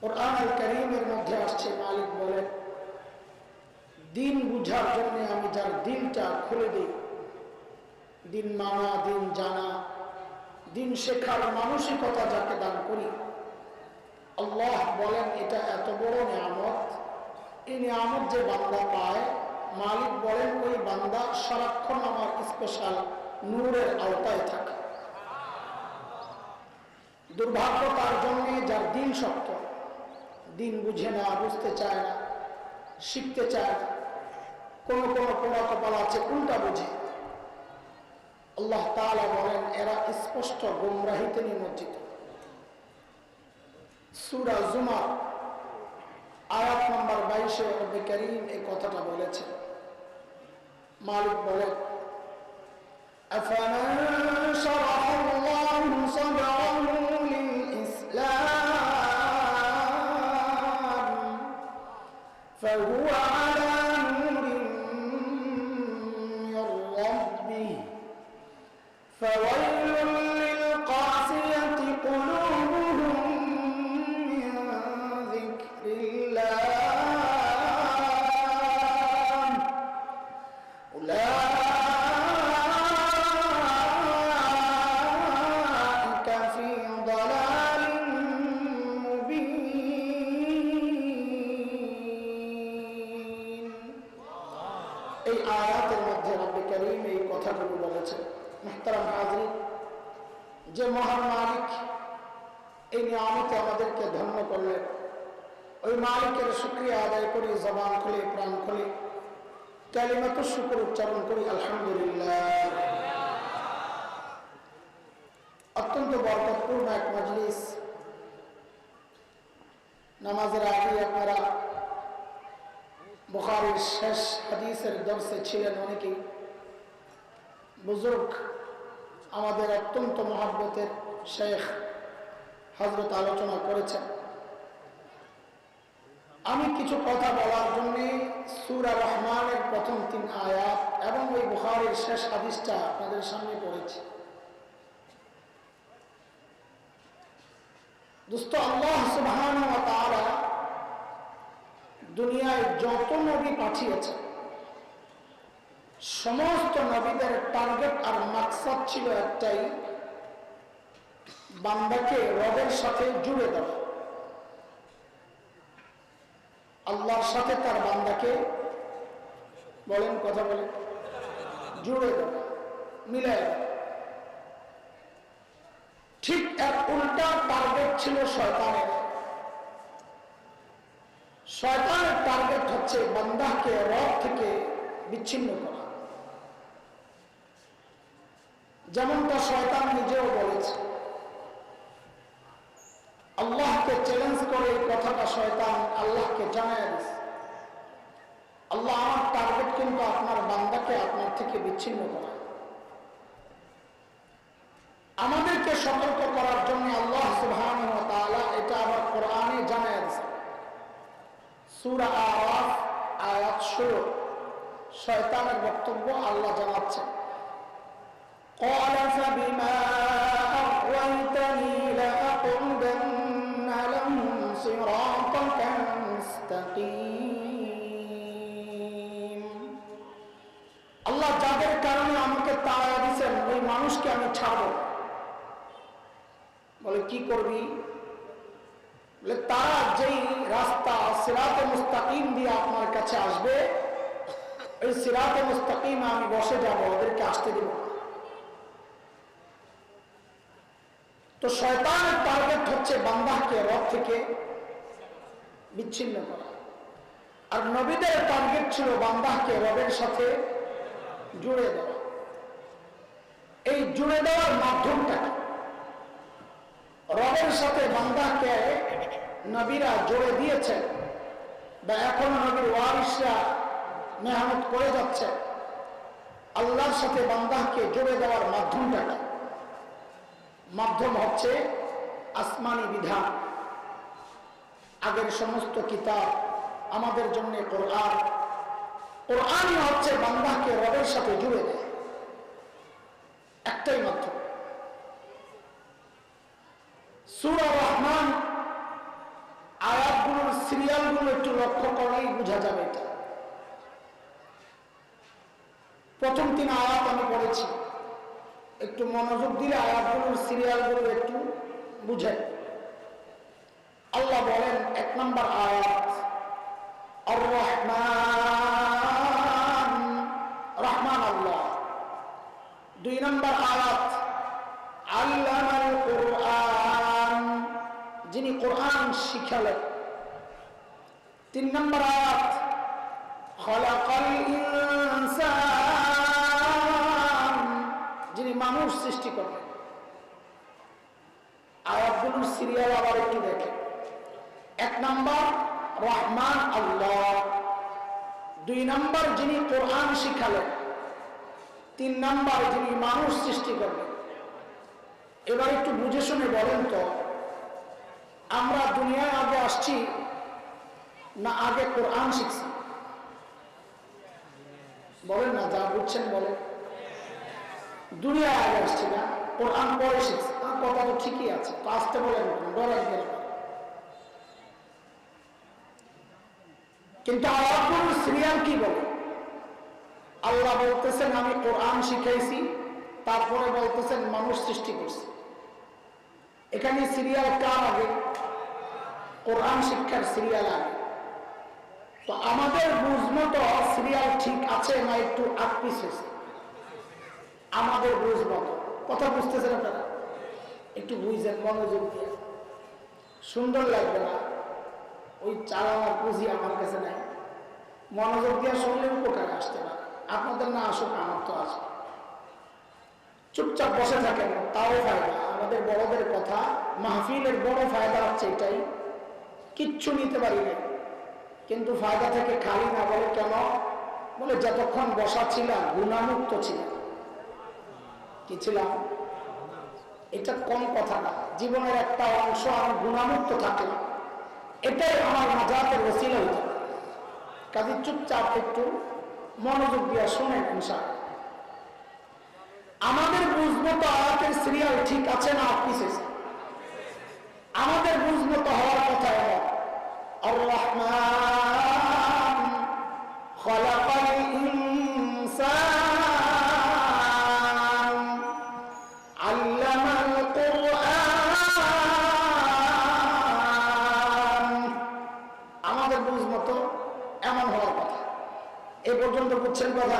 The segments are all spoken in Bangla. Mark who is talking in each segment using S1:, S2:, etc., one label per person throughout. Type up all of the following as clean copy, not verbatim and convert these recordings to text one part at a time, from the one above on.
S1: কুরআন আল কারীমের মধ্যে আসছে মালিক বলেন, দিন বুঝার জন্য আমি যার দিলটা খুলে দিই, দিন মানা, দিন জানা, দিন শেখার মানসিকতা যাকে দান করি, আল্লাহ বলেন এটা এত বড় নিয়ামত। এই নিয়ামত যে বান্দা পায়, মালিক বলেন ওই বান্দা সারাক্ষণ আমার স্পেশাল নূরের আওতায় থাকে। দুর্ভাগ্য তার জন্য যার দিন শক্ত, দিন বুঝে না, বুঝতে চায় না, শিখতে চায় না। কোন কোন পোড়া কপাল আছে উল্টা বুঝে। আল্লাহ তাআলা বলেন এরা স্পষ্ট গুমরাহিতে নিমজ্জিত। সূরা জুমার আয়াত নম্বর 22-এ রব্বে কারীম এই কথাটা বলেছেন। মালিক বলেন, আফামান শারাহাল্লাহু সাদরাহু লিল ইসলাম ফাহুয়া আলা নূরিন মির রাব্বিহি ফাওয়াইলুন লিল কাসিয়াতি কুলুবুহুম মিন যিকরিল্লাহ উলাইকা ফি দালালিন মুবিন। এই আয়াতের মধ্যে রব্বে কারীম এই কথাগুলো বলেছেন। মুহতারাম হাজির, যে মহান মালিক এই নিয়ামতে আমাদেরকে ধন্য করলেন, ওই মালিকের শুকরিয়া আদায় করি, জবান খুলে প্রাণ খুলে কালিমাতুশ শুকর উচ্চারণ করি, আলহামদুলিল্লাহ। অত্যন্ত বরকতপূর্ণ এক মজলিস। নামাজের আগে আপনারা বুখারীর শেষ হাদিসের দর্শে ছিলেন অনেকেই। বুজুর্গ আমাদের অত্যন্ত মহব্বতের শেখ হযরত আলোচনা করেছেন। আমি কিছু কথা বলার জন্য সূরা রহমানের প্রথম 3 আয়াত এবং ওই বুখারীর শেষ হাদিসটা আপনাদের সামনে পড়েছি। দোস্ত, আল্লাহ সুবহানাহু ওয়া তাআলা দুনিয়ায় যত নবী পাঠিয়েছেন, সমস্ত নবীদের টার্গেট আর মাকসাদ ছিল একটাই, বান্দাকে রবের সাথে জুড়ে দেওয়া, আল্লাহর সাথে তার বান্দাকে বলেন, কথা বলেন, জুড়ে দেওয়া, মিলাই দেওয়া। ঠিক এর উল্টা টার্গেট ছিল শয়তানের। শয়তানের টার্গেট হচ্ছে বান্দাকে রব থেকে বিচ্ছিন্ন করা। যেমনটা শয়তান নিজেও বলেছে, আল্লাহকে চ্যালেঞ্জ করে এই কথাটা শয়তান আল্লাহকে জানায় দিয়েছে, আল্লাহ আমার টার্গেট কিন্তু আপনার বান্দাকে আপনার থেকে বিচ্ছিন্ন করা। আমাদেরকে সতর্ক করার জন্য আল্লাহ সুবহানাহু ওয়া তাআলা এটা আবার কোরআনে জানায় দিয়েছে। সূরা আরাফ আয়াত 16 শয়তানের বক্তব্য আল্লাহ জানাচ্ছেন, قال فبما أغويتني لأقعدن لهم صراطك المستقيم। আল্লাহ যাদের কারণে আমাকে তাড়া দিয়েছেন ওই মানুষকে আমি ছাড়ব। বলে কি করবি? বলে তারা যেই রাস্তা সিরাতে মুস্তাকিম দিয়ে আপনার কাছে আসবে, ওই সিরাতে মুস্তাকিম আমি বসে যাব, ওদেরকে আসতে দিব। তো শয়তানের টার্গেট হচ্ছে বান্দাকে রব থেকে বিচ্ছিন্ন করা, আর নবীদের টার্গেট ছিল বান্দাকে রবের সাথে জুড়ে দেওয়া। এই জুড়ে দেওয়ার মাধ্যমটা কি? রবের সাথে বান্দাকে নবীরা জুড়ে দিয়েছেন, বা এখন নবীর ওয়ারিসরা মেহনত করে যাচ্ছে। আল্লাহর সাথে বান্দাকে জুড়ে দেওয়ার মাধ্যমটা কি? মাধ্যম হচ্ছে আসমানি বিধান। আগের সমস্ত কিতাব, আমাদের জন্য কোরআন, কোরআনই হচ্ছে বান্দাকে রবের সাথে জুড়ে দেয়। একটাই মাধ্যম। সূরা রহমান সিরিয়ালগুলো একটু লক্ষ্য করলেই বোঝা যাবে এটা। প্রথম 3 আয়াত আমি পড়েছি, একটু মনোযোগ দিলে আয়াতগুলোর সিরিয়ালগুলো একটু বুঝেন। আল্লাহ বলেন 1 নম্বর আয়াত আর রহমান, রহমান আল্লাহ। 2 নম্বর আয়াত আল্লামাল কুরআন, যিনি কোরআন শিখালেন। 3 নম্বর আয়াত খলাকাল ইনসান, যিনি মানুষ সৃষ্টি করলেন। আয়াতগুলোর সিরিয়াল আবার একটু দেখেন। 1 নম্বর রহমান আল্লাহ, 2 নম্বর যিনি কোরআন শিখালেন, 3 নম্বর যিনি মানুষ সৃষ্টি করলেন। এবার একটু বুঝে শুনে বলেন তো, আমরা দুনিয়ায় আগে আসছি না আগে কোরআন শিখছি? বলেন না, যা বুঝছেন বলেন। দুনিয়ায় আগে আসছি না, কোরআন পরে শিখছি। কথা তো ঠিকই আছে, তো আসতে বলেন, ডরাই গেল। কিন্তু আল্লাহর সিরিয়াল কি বলে? আল্লাহ বলতেছেন আমি কোরআন শিখাইছি, তারপরে বলতেছেন মানুষ সৃষ্টি করছে। এখানে সিরিয়াল কার আগে? কোরআন শিক্ষার সিরিয়াল আগে। তো আমাদের বুঝমতো সিরিয়াল ঠিক আছে না একটু আটপিস হয়েছে? আমাদের বুঝমতো। কথা বুঝতেছেন আপনারা? একটু বুঝছেন মনোযোগ দিয়ে, সুন্দর লাগবে না? ওই চালানোর পুঁজি আমার কাছে নাই। মনোযোগ দিয়ে শুনলে উপকারে আসতে পারে। আপনাদের না আসুক, আমার তো আসবে। চুপচাপ বসে থাকেন, তাও ফায়দা। আমাদের বড়দের কথা, মাহফিলের বড় ফায়দা হচ্ছে এটাই, কিচ্ছু নিতে পারি না, কিন্তু ফায়দা থেকে খালি না। বলে কেন? বলে যতক্ষণ বসা ছিলাম গুণামুক্ত ছিলাম। কি ছিলাম? এটা কম কথা না, জীবনের একটা অংশ আমি গুণামুক্ত থাকলাম, এটাই আমার নাজাতের ওসিলা হইতে পারে। কাজে চুপচাপ একটু মনোযোগ দিয়ে শোনেন ইনশাআল্লাহ। আমাদের বুঝমতো আয়াতের সিরিয়াল ঠিক আছে না পিছেছে? আমাদের বুঝমতো হওয়ার কথা এমন, আর রহমান খলাকাল ইনসান আল্লামাল কুরআন। আমাদের বুঝমতো এমন হওয়ার কথা। এ পর্যন্ত বুঝছেন কথা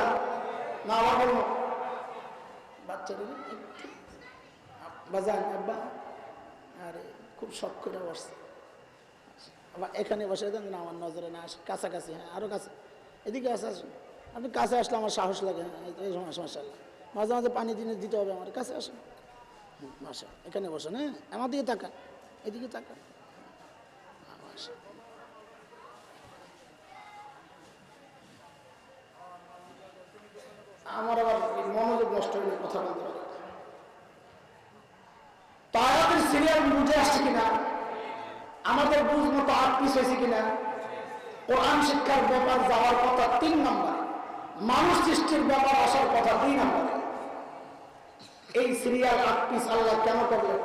S1: না? আবার বলবো, বাচ্চাদের একটু বাজান আব্বা, আরে খুব শখ করে বসছে। আবার এখানে বসে দেন না, আমার নজরে না আসে, কাছাকাছি। হ্যাঁ, আরো কাছে, এদিকে আসে, আসুন। আপনি কাছে আসলে আমার সাহস লাগে। এই সমস্যা, মাঝে মাঝে পানি দিতে হবে আমার। কাছে আসেন, মাসা এখানে বসেন। হ্যাঁ, আমার দিকে তাকান, এদিকে তাকান। আমার আবার মনোযোগ নষ্ট হলে কথা বলতে পারে। তাদের সিরিয়াল বুঝে আসছে কিনা, আমাদের বুঝ মতো আটপিস হয়েছে কিনা? কোরআন শিক্ষার ব্যাপার যাওয়ার কথা 3 নম্বরে, মানুষ সৃষ্টির ব্যাপার আসার কথা 2 নম্বরে। এই সিরিয়াল আটপিস আল্লাহ কেন করলেন?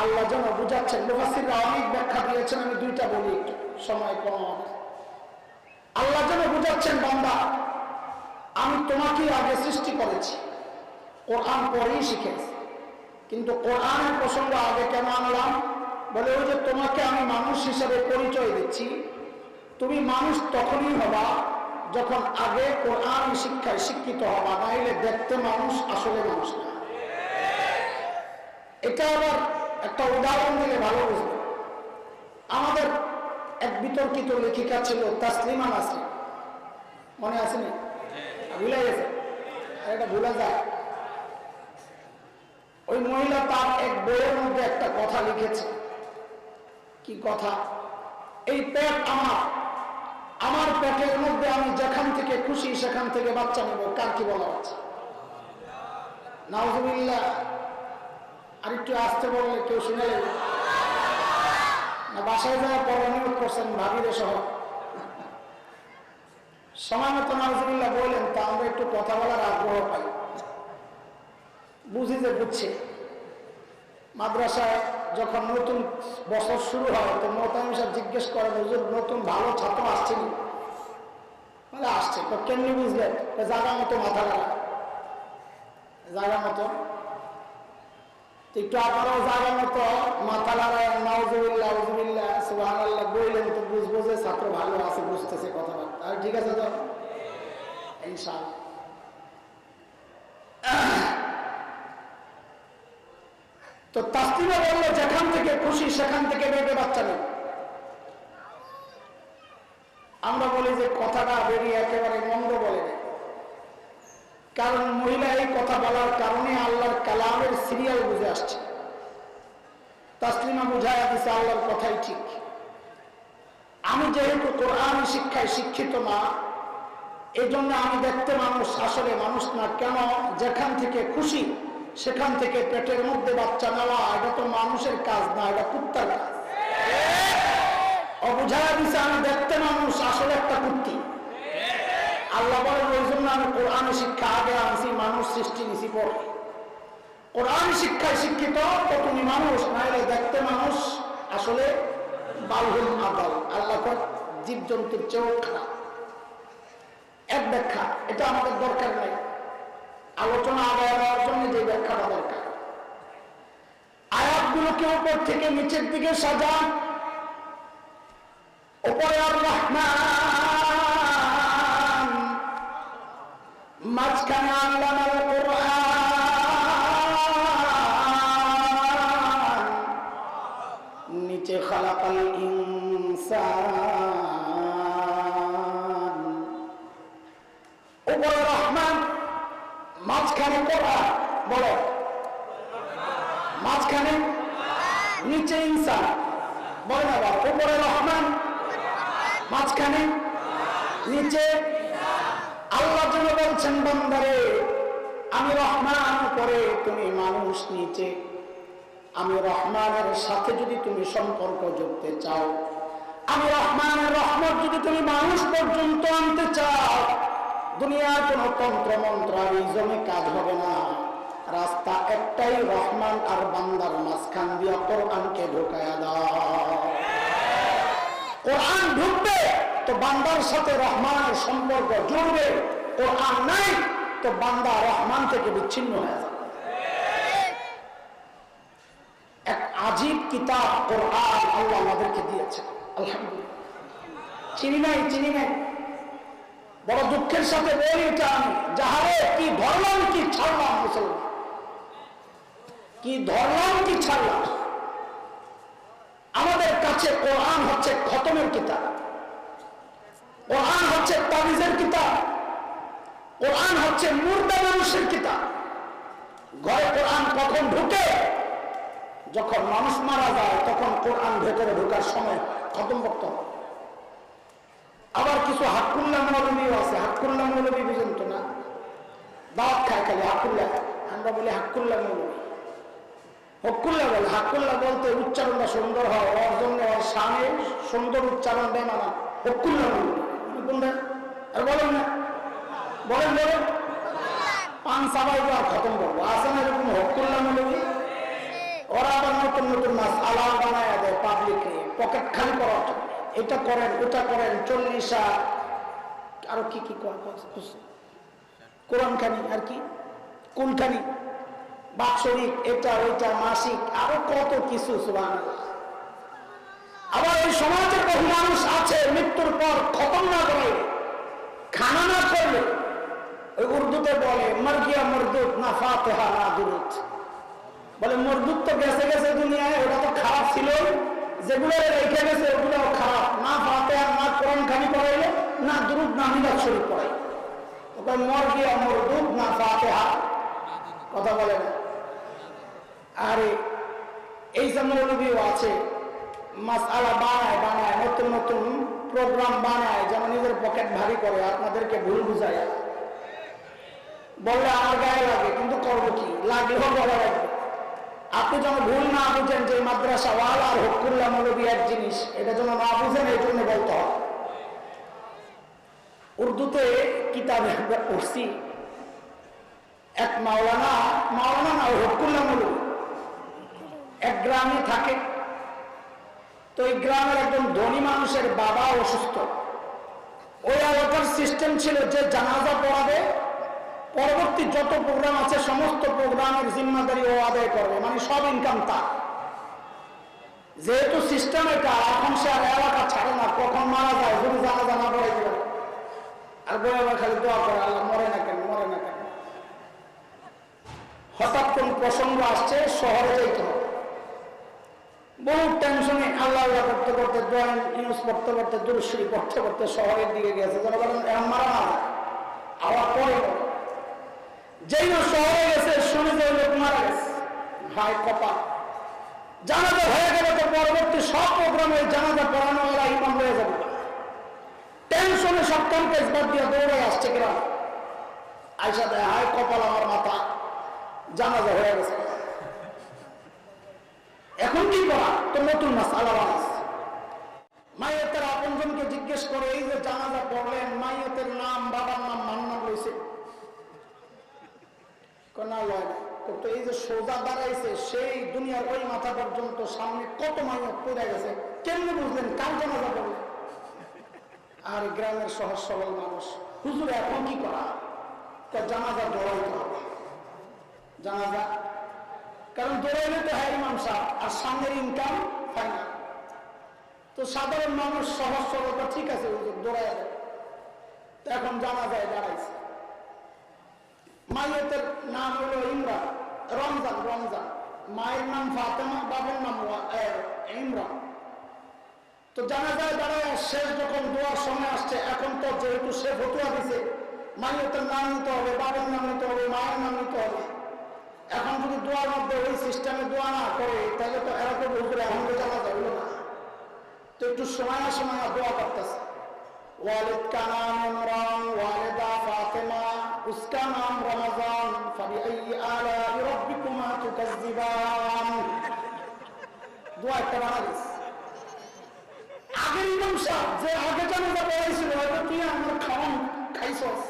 S1: আল্লাহ যেন বুঝাচ্ছেন। মুফাসসিররা অনেক ব্যাখ্যা দিয়েছেন, আমি 2টা বলি, একটু সময় কম হবে। আল্লাহ যেন বুঝাচ্ছেন, বান্দা আমি তোমাকে আগে সৃষ্টি করেছি, কোরআন পরেই শিখেছি। কিন্তু কোরআনের প্রসঙ্গ আগে কেন আনলাম? বলে ওই যে তোমাকে আমি মানুষ হিসেবে পরিচয় দিচ্ছি, তুমি মানুষ তখনই হবা যখন আগে কোরআন শিক্ষায় শিক্ষিত হবা, নাইলে দেখতে মানুষ, আসলে মানুষ না। এটা আবার একটা উদাহরণ দিলে ভালো বুঝবে। আমাদের এক বিতর্কিত লেখিকা ছিল তাসলিমা নাসরিন, মনে আছে না? ভুলে গেছে, এটা ভুলা যায়। ওই মহিলা তার এক বইয়ের মধ্যে একটা কথা লিখেছে। কি কথা? এই পেট আমার পেটের মধ্যে আমি যেখান থেকে খুশি সেখান থেকে বাচ্চা নেব। কার কি বলা হচ্ছে? নাউজুবিল্লাহ। আর একটু আসতে বললে কেউ শুনে নেবে না? বাসায় যাওয়ার পর অনুরোধ করছেন ভাবিরে সহ, সময় মতো নাউজুবিল্লাহ বললেন, তা আমরা একটু কথা বলার আগ্রহ পাই, বুঝি যে বুঝছে। মাদ্রাসায় যখন নতুন বছর শুরু হয় তো মোহতামিম সাহেব জিজ্ঞেস করেন, হুজুর নতুন ভালো ছাত্র আসছে নি? বলে আসছে। তো কেমনি বুঝলেন? জায়গা মতো মাথা লাগা, জায়গা মতো। একটু আপনারাও জায়গা মতো মাথা লাগায় নাউজুবিল্লাহ উজুবিল্লাহ সুবহানাল্লাহ বললেন তো বুঝবো যে ছাত্র ভালো আছে, বুঝতেছে কথাবার্তা। আর ঠিক আছে তো ইনশাআল্লাহ। তো তাসলিমা বললো যেখান থেকে খুশি সেখান থেকে বেঁধে বাচ্চা নেই। আমরা বলি যে কথাটা বেরিয়ে একেবারে মন্দ বলে নেই, কারণ মহিলা এই কথা বলার কারণে আল্লাহর কালামের সিরিয়াল বুঝে আসছে। তাসলিমা বুঝাইয়া দিছে আল্লাহর কথাই ঠিক। আমি যেহেতু কোরআন শিক্ষায় শিক্ষিত না, এই জন্য আমি দেখতে মানুষ, আসলে মানুষ না। কেন? যেখান থেকে খুশি সেখান থেকে পেটের মধ্যে বাচ্চা নেওয়া এটা তো মানুষের কাজ না, এটা কুত্তার কাজ। অবুঝাইয়া দিছে আমি দেখতে মানুষ, আসলে একটা কুত্তি। আল্লাহ বলেন ওই জন্য আমি কোরআন শিক্ষা আগে আনছি, মানুষ সৃষ্টি নিছি পরে। কোরআন শিক্ষায় শিক্ষিত তো তুমি মানুষ, নাইলে দেখতে মানুষ, আসলে বালহুল আদাল। আল্লাহ জীবজন্তুর চেয়েও খারাপ। এক ব্যাখ্যা, এটা আমাদের দরকার নাই, আলোচনা আগায় দেওয়ার জন্য যে ব্যাখ্যাটা দরকার। আয়াতগুলোকে উপর থেকে নিচের দিকে সাজান। উপরে আর রহমান, মাঝখানে আল্লামাল কোরআন, নিচে খালাকাল ইনসান। উপরে রহমান, মাঝখানে কোরআন। বলো মাঝখানে, নিচে ইনসান। বলে না বাবা, উপরে রহমান, মাঝখানে, নিচে। আল্লাহ যেন বলছেন বান্দারে আমি রহমান উপরে, তুমি মানুষ নিচে। আমি রহমানের সাথে যদি তুমি সম্পর্ক যোগতে চাও, আমি রহমানের রহমত যদি তুমি মানুষ পর্যন্ত আনতে চাও, দুনিয়ার কোন তন্ত্র মন্ত্র আর ইজমে কাজ হবে না। রাস্তা একটাই, রহমান আর বান্দার মাঝখান দিয়া কোরআনকে ঢুকায়া দাও। কোরআন ঢুকবে তো বান্দার সাথে রহমানের সম্পর্ক জুড়বে। কোরআন নাই তো বান্দা রহমান থেকে বিচ্ছিন্ন হয়ে যাবে। এক আজীব কিতাব কোরআন আল্লাহ আমাদেরকে দিয়েছে, আলহামদুলিল্লাহ। চিনি নাই। বড় দুঃখের সাথে বলি এটা আমি, যাহারে কি ধরলাম কি ছাড়লাম, মুসলমান কি ধরলাম কি ছাড়লাম। আমাদের কাছে কোরআন হচ্ছে খতমের কিতাব, কোরআন হচ্ছে তাবিজের কিতাব, কোরআন হচ্ছে মুর্দা মানুষের কিতাব। ঘরে কোরআন কখন ঢুকে? যখন মানুষ মারা যায় তখন কোরআন ভেতরে ঢোকার সময় খতম করতে হবে। আবার কিছু হাক্কুল্লাহ মৌলবীও আছে। হাক্কুল্লাহ মৌলবী বুঝেন তো না? দাওয়াত খায় খালি হাক্কুল্লাহ, আমরা বলি হাক্কুল্লাহ মৌলবী। হকুল্লাহ বলে, হাক্কুল্লাহ বলতে উচ্চারণটা সুন্দর হয়, ওর জন্য ওর সামনে সুন্দর উচ্চারণ দেয় মানা হকুল্লাহ মৌলবী। আর বলেন না, বলেন পান সাবাই আর খতম করবো। আছে না এরকম হকুল্লাহ মৌলবী? ওরা আবার নতুন মাছ আলাদা বানায় দেয় পাবলিকে, পকেট খালি করার জন্য। এটা করেন ওটা করেন, 40 আরো কি কোরআন খানি, আর কি কোনখানি বাৎসরিক, এটা ওইটা মাসিক, আরো কত কিছু। সুবহানাল্লাহ। আবার এই সমাজের বহু মানুষ আছে মৃত্যুর পর খতম না করে, খানা না করলে, ওই উর্দুতে বলে মর গিয়া মরদুদ না ফাতিহা না দুরুদ। বলে মরদুদ তো গেছে দুনিয়ায়, ওটা তো খারাপ ছিল, যেগুলো রেখে গেছে ওগুলো খারাপ। না ফাতিহা না কোরআন খানি পড়াইলে, না দুরুদ না মিলাদ শরীফ পড়াই। ওকে মর গিয়া মরদুদ না ফাতিহা, কথা বলে না। আরে এই যে মৌলবীও আছে, মাসআলা বানায় নতুন প্রোগ্রাম বানায়, যেমন নিজের পকেট ভারী করে, আপনাদেরকে ভুল বুঝায়। বললে আমার গায়ে লাগে, কিন্তু করবো কি, লাগলেও বলা লাগবে। আপনি যেন ভুল না বুঝেন যে মাদ্রাসা ওয়াল আর হকুল্লাহ মৌলবী এক জিনিস, এটা যেন না বুঝেন, এই জন্য বলতে হয়। উর্দুতে কিতাবে আমরা পড়ছি, এক মাওলানা না হকুল্লাহ মৌলবী, এক গ্রামে থাকে। তো এই গ্রামের একজন ধনী মানুষের বাবা অসুস্থ। ওই এলাকার সিস্টেম ছিল যে জানাজা পড়াবে, পরবর্তী যত প্রোগ্রাম আছে সমস্ত প্রোগ্রামের জিম্মাদারি ও আদায় করবে, মানে সব ইনকাম তার। যেহেতু সিস্টেম এটা, এখন সে আর এলাকা ছাড়ে না, কখন মারা যায় যদি জানাজা না পড়ে দিল আর বলে খালি দোয়া করে, আল্লাহ মরে না কেন, মরে না কেন। হঠাৎ কোন প্রসঙ্গ আসছে, শহরে যাইতে হবে, বহু টেনশনে আল্লাহ আল্লাহ করতে করতে, দোয়া ইউজ করতে করতে, দুরূদ শরীফ পড়তে করতে শহরের দিকে গেছে। যেন বলেন এখন মারা না যায়, আবার পরে যেই না শহরে গেছে শুনে যে লোক মারা গেছে, হায় কপাল। জানাজা হয়ে গেলে তো পরবর্তী সব প্রোগ্রামে জানাজা পড়ানো ওরা ইমাম হয়ে যাবে। টেনশনে সব কনফেস বাদ দিয়ে দৌড়ে আসছে গ্রাম, আইসা দেয় হায় কপাল আমার মাথা, জানাজা হয়ে গেছে। এখন কি করা? তো নতুন মাস আলাদা। মাইয়াতের আপনজনকে জিজ্ঞেস করে, এই যে জানাজা পড়লেন, মাইয়াতের নাম, বাবার নাম, মার নাম রয়েছে? না লয় না। তো এই যে সোজা দাঁড়াইছে, সেই দুনিয়ার ওই মাথা পর্যন্ত সামনে কত মাইয়াত পড়ে গেছে, কেমনে বুঝলেন কার জানাজা পড়লেন? আর গ্রামের সহজ সরল মানুষ, হুজুর এখন কি করা? জানাজা দৌড়াইতে হবে। জানাজা কারণ দৌড়াইলে তো হ্যাঁ ইমাম সাহেব, আর সামনের ইনকাম হয় না। তো সাধারণ মানুষ সহজ সরলতা ঠিক আছে, হুজুর দৌড়াই যাবে। তো এখন জানাজায় দাঁড়াইছে। মাইয়াতের নাম হলো ইমরান, রমজান, রমজান। মায়ের নাম ফাতেমা, বাবার নাম ইমরান। তো জানাজায় দাঁড়ায় শেষ যখন দোয়ার সময় আসছে, এখন তো যেহেতু সে ফতুয়া দিছে, মাইয়াতের নাম নিতে হবে, বাবার নাম নিতে হবে, মায়ের নাম নিতে হবে। এখন যদি দোয়ার মধ্যে ওই সিস্টেমে দোয়া না করে, তাহলে তো এরা তো বলতে এখন তো জানাজা হলো না। তো একটু সময় সময় দোয়া করতেছে, वालिद का नाम इमरान, वालिदा फातिमा, उसका नाम रमजान, फबिअय्यि आलाइ रब्बिकुमा तुकज़्ज़िबान। दुआ একটা বানাইস। আগে ইমাম সাহেব যে আগে জানাজা পড়াইছিল, হয়তো তুই আমার খাওয়ান খাইছস,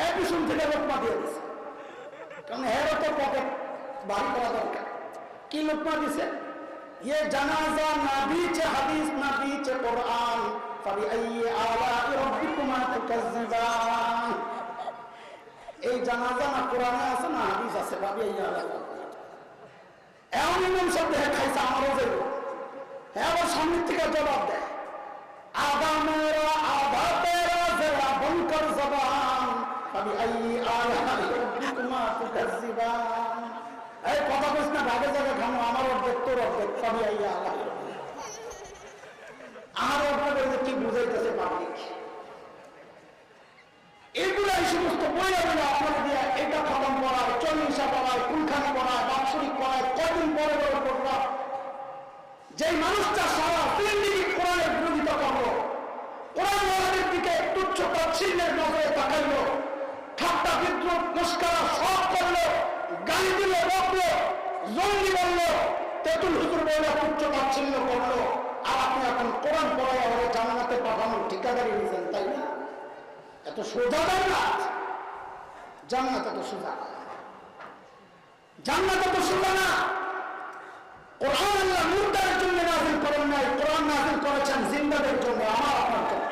S1: এক পিছন থেকে লোকমা দিয়ে দিছে। কারণ হেরও তো পকেট ভারী করা দরকার। কি লোকমা দিছে? ये जनाजा ना बीच हदीस ना बीच कुरान, फबिअय्यि आलाइ रब्बिकुमा तुकज़्ज़िबान। এই জানাজা না কোরআনে আছে না হাদিস আছে, ফাবিআইয়ি আলাই। এমন ইমাম সাহেব দেখে খাইছে, আমারও যাইব। হ্যাঁ, আবার সামনের থেকে জবাব দেয়, আধা মেরা আধা তেরা, জরা বনকর জবান, ফাবিআইয়ি আলাই রব্বিকুমা তুকज़্ज़িবান। এই কথা বলছ না, ভাগে জায়গা খানো, আমার অর্ধেক তোর অর্ধেক, ফাবিআইয়ি আলাই। আমার অর্ধেক কি বুঝাইতেছে পাবলিক? এগুলো এই সমস্ত বইয়া বলে আপনারা দিয়ে এটা খতম করায়, চল্লিশা করায়, কুলখানি করায়, বাৎসরিক করায়, কয়দিন পরে পরে করবা। যে মানুষটা সারা জিন্দেগি কোরআনের বিরোধিতা করলো, কোরআন ওয়ালাদের দিকে তুচ্ছ তাচ্ছিল্যের নজরে তাকাইলো, ঠাট্টা বিদ্রুপ মস্করা সব করলো, গালি দিল, বকলো, জঙ্গি বললো, তেতুল হুজুর বলে তুচ্ছ তাচ্ছিল্য করলো, আর আপনি এখন কোরআন পড়ায় ওরা জান্নাতে পাঠানোর ঠিকাদারি হয়েছেন, তাই না? এত সোজা জান্নাত, জান্নাত এত সোজা, জান্নাত এত সোজা না। কোরআন আল্লাহ মুর্দার জন্য নাযিল করেন নাই, কোরআন নাযিল করেছেন জিন্দাদের জন্য, আমার আপনার জন্য।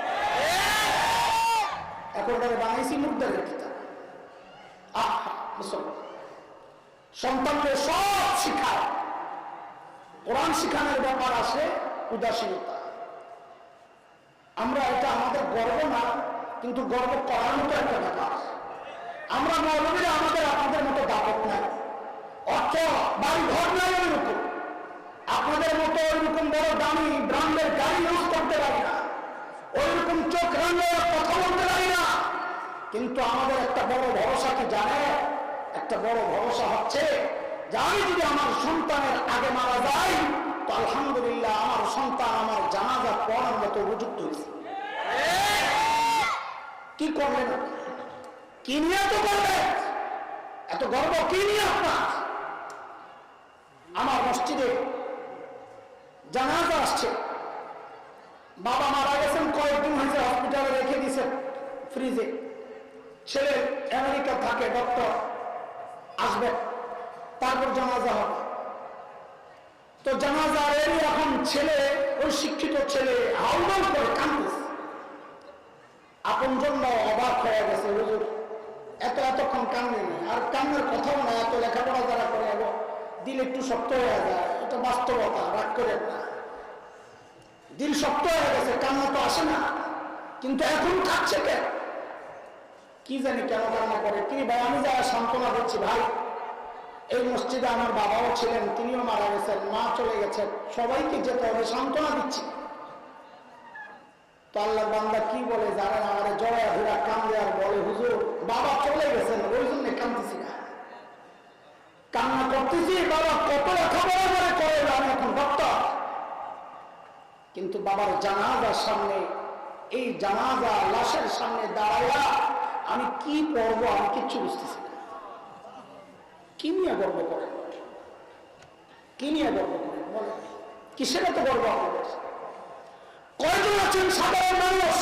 S1: এখনটারে বানাইছি মুর্দারের কিতাব। আহা মুসলমান সন্তানদের সব শিখায়, কোরআন শিখানোর ব্যাপার আসে উদাসীনতা। আমরা এটা আমাদের গর্ব না, কিন্তু গর্ব করার মতো একটা ব্যাপার। আমরা মৌলবীরা আমাদের আপনাদের মতো দাপট নাই, অর্থ বাড়ি ঘর নাই, ওইরকম আপনাদের মতো ওইরকম বড় দামি ব্র্যান্ডের গাড়ি ইউজ করতে পারি না, ওইরকম চোখ রাঙে কথা বলতে পারি না। কিন্তু আমাদের একটা বড় ভরসা কি জানে? একটা বড় ভরসা হচ্ছে যে আমি যদি আমার সন্তানের আগে মারা যাই, তো আলহামদুলিল্লাহ আমার সন্তান আমার জানাজা পড়ার মতো উপযুক্ত হয়েছে। কি করলেন? কি নিয়ে এত করবেন? এত গর্ব কি নিয়ে আপনার? আমার মসজিদে জানাজা আসছে, বাবা মারা গেছেন, কয়েকদিন হয়েছে হসপিটালে রেখে দিয়েছেন ফ্রিজে। ছেলে আমেরিকা থাকে, ডক্টর আসবে, তারপর জানাজা হবে। তো জানাজার এরই এখন ছেলে, ওই শিক্ষিত ছেলে হাউমাউ করে কাঁদতেছে। আপন জন্য অবাক হয়ে গেছে, হুজুর এতক্ষণ কান্নে নেই, আর কান্নার কথাও না, এত লেখাপড়া যারা করে দিল একটু শক্ত হয়ে যায়, এটা বাস্তবতা, রাগ করেন না। দিল শক্ত হয়ে গেছে, কান্না তো আসে না, কিন্তু এখন কাঁদছে কেন? কি জানি কেন কান্না করে। কি ভাই, আমি যারা সান্ত্বনা দিচ্ছি, ভাই এই মসজিদে আমার বাবাও ছিলেন, তিনিও মারা গেছেন, মা চলে গেছেন, সবাইকে যেতে হবে, সান্ত্বনা দিচ্ছি। তো আল্লাহ বান্দা কি বলে জানেন, আমার জয়া ধীরা কান্দে আর বলে, হুজুর বাবা চলে গেছেন, ওই জন্য কান্দতেছি না, কান্না করতেছি বাবা কত লেখাপড়া করে করে, আমি এখন ডক্টর, কিন্তু বাবার জানাজার সামনে, এই জানাজা লাশের সামনে দাঁড়াইয়া আমি কি পড়বো আমি কিচ্ছু বুঝতেছি না। কি নিয়ে গর্ব করেন, কি নিয়ে গর্ব করেন বলেন, কিসের এত গর্ব আপনাদের? কয়জন আছেন সাধারণ মানুষ?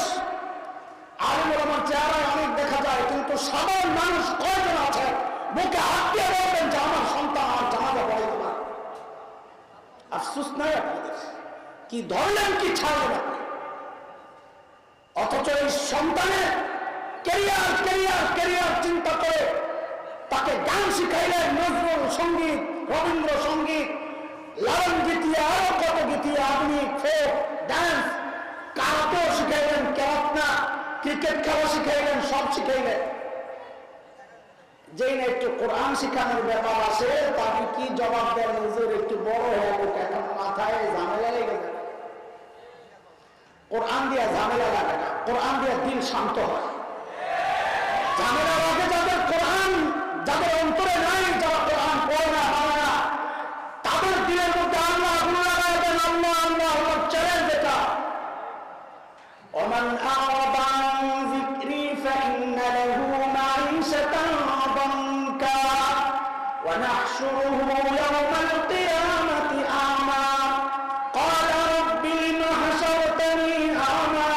S1: আলেমের আমার চেহারায় অনেক দেখা যায়, কিন্তু সাধারণ মানুষ কয়জন আছেন বুকে হাত দিয়ে বলবেন যে আমার সন্তান আমার জানাজা পড়াইতে পারে? আফসোস নাই আপনাদের, কি ধরলেন কি ছাড়লেন আপনি। অথচ এই সন্তানের ক্যারিয়ার ক্যারিয়ার ক্যারিয়ার চিন্তা করে তাকে গান শিখাইলেন, নজরুল সঙ্গীত, রবীন্দ্র সঙ্গীত, লালন গীতি, আরো কত গীতি, আধুনিক ফোক ডান্স, কারাতেও শিখাইলেন, কেরাত না, ক্রিকেট খেলা শিখাইলেন, সব শিখাইলেন। যেই না একটু কোরআন শিখানোর ব্যাপার আছে, তাকে কি জবাব দেন? হুজুর একটু বড় হয়ে গেছে, এখন মাথায় ঝামেলা লেগে যাবে। কোরআন দিয়া ঝামেলা লাগে না, কোরআন দিয়া দিল শান্ত হয়। ঝামেলা লাগে যাদের কোরআন, যাদের অন্তরে নাই, যারা কোরআন পড়ে না, মানে না, তাদের দিলের মধ্যে আল্লাহ আগুন লাগাবেন। আল্লাহ আল্লাহ আল্লাহ চ্যালেঞ্জ এটা। ওমান আ'রাদা আন যিকরি ফাইন্না লাহু মাঈশাতান দানকা ওয়া নাহশুরুহু ইয়াওমাল কিয়ামাতি আ'মা ক্বালা রাব্বি লিমা হাশারতানি আ'মা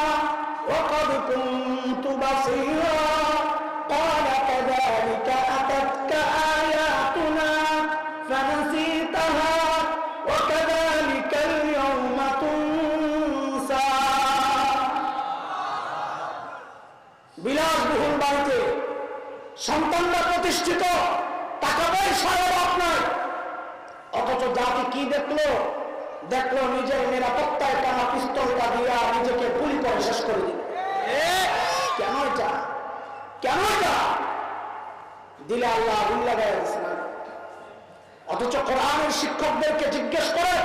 S1: ওয়া ক্বাদ কুনতু বাসীরা ক্বালা কাযালিকা আতাতকা আয়াতুনা ফানাসীতাহা ওয়া কাযালিকাল ইয়াওমা তুনসা। বিলাসবহুল বাড়িতে সন্তানরা প্রতিষ্ঠিত, টাকা পয়সার অভাব নাই, অথচ জাতি কি দেখলো? দেখলো নিজের নিরাপত্তায় টানা পিস্তলটা দিয়া নিজেকে গুলি করে শেষ করে দিল। কেন এটা? কেন এটা? দিলে আল্লাহ আগুন লাগাই দিচ্ছে না। অথচ কোরআনের শিক্ষকদেরকে জিজ্ঞেস করে,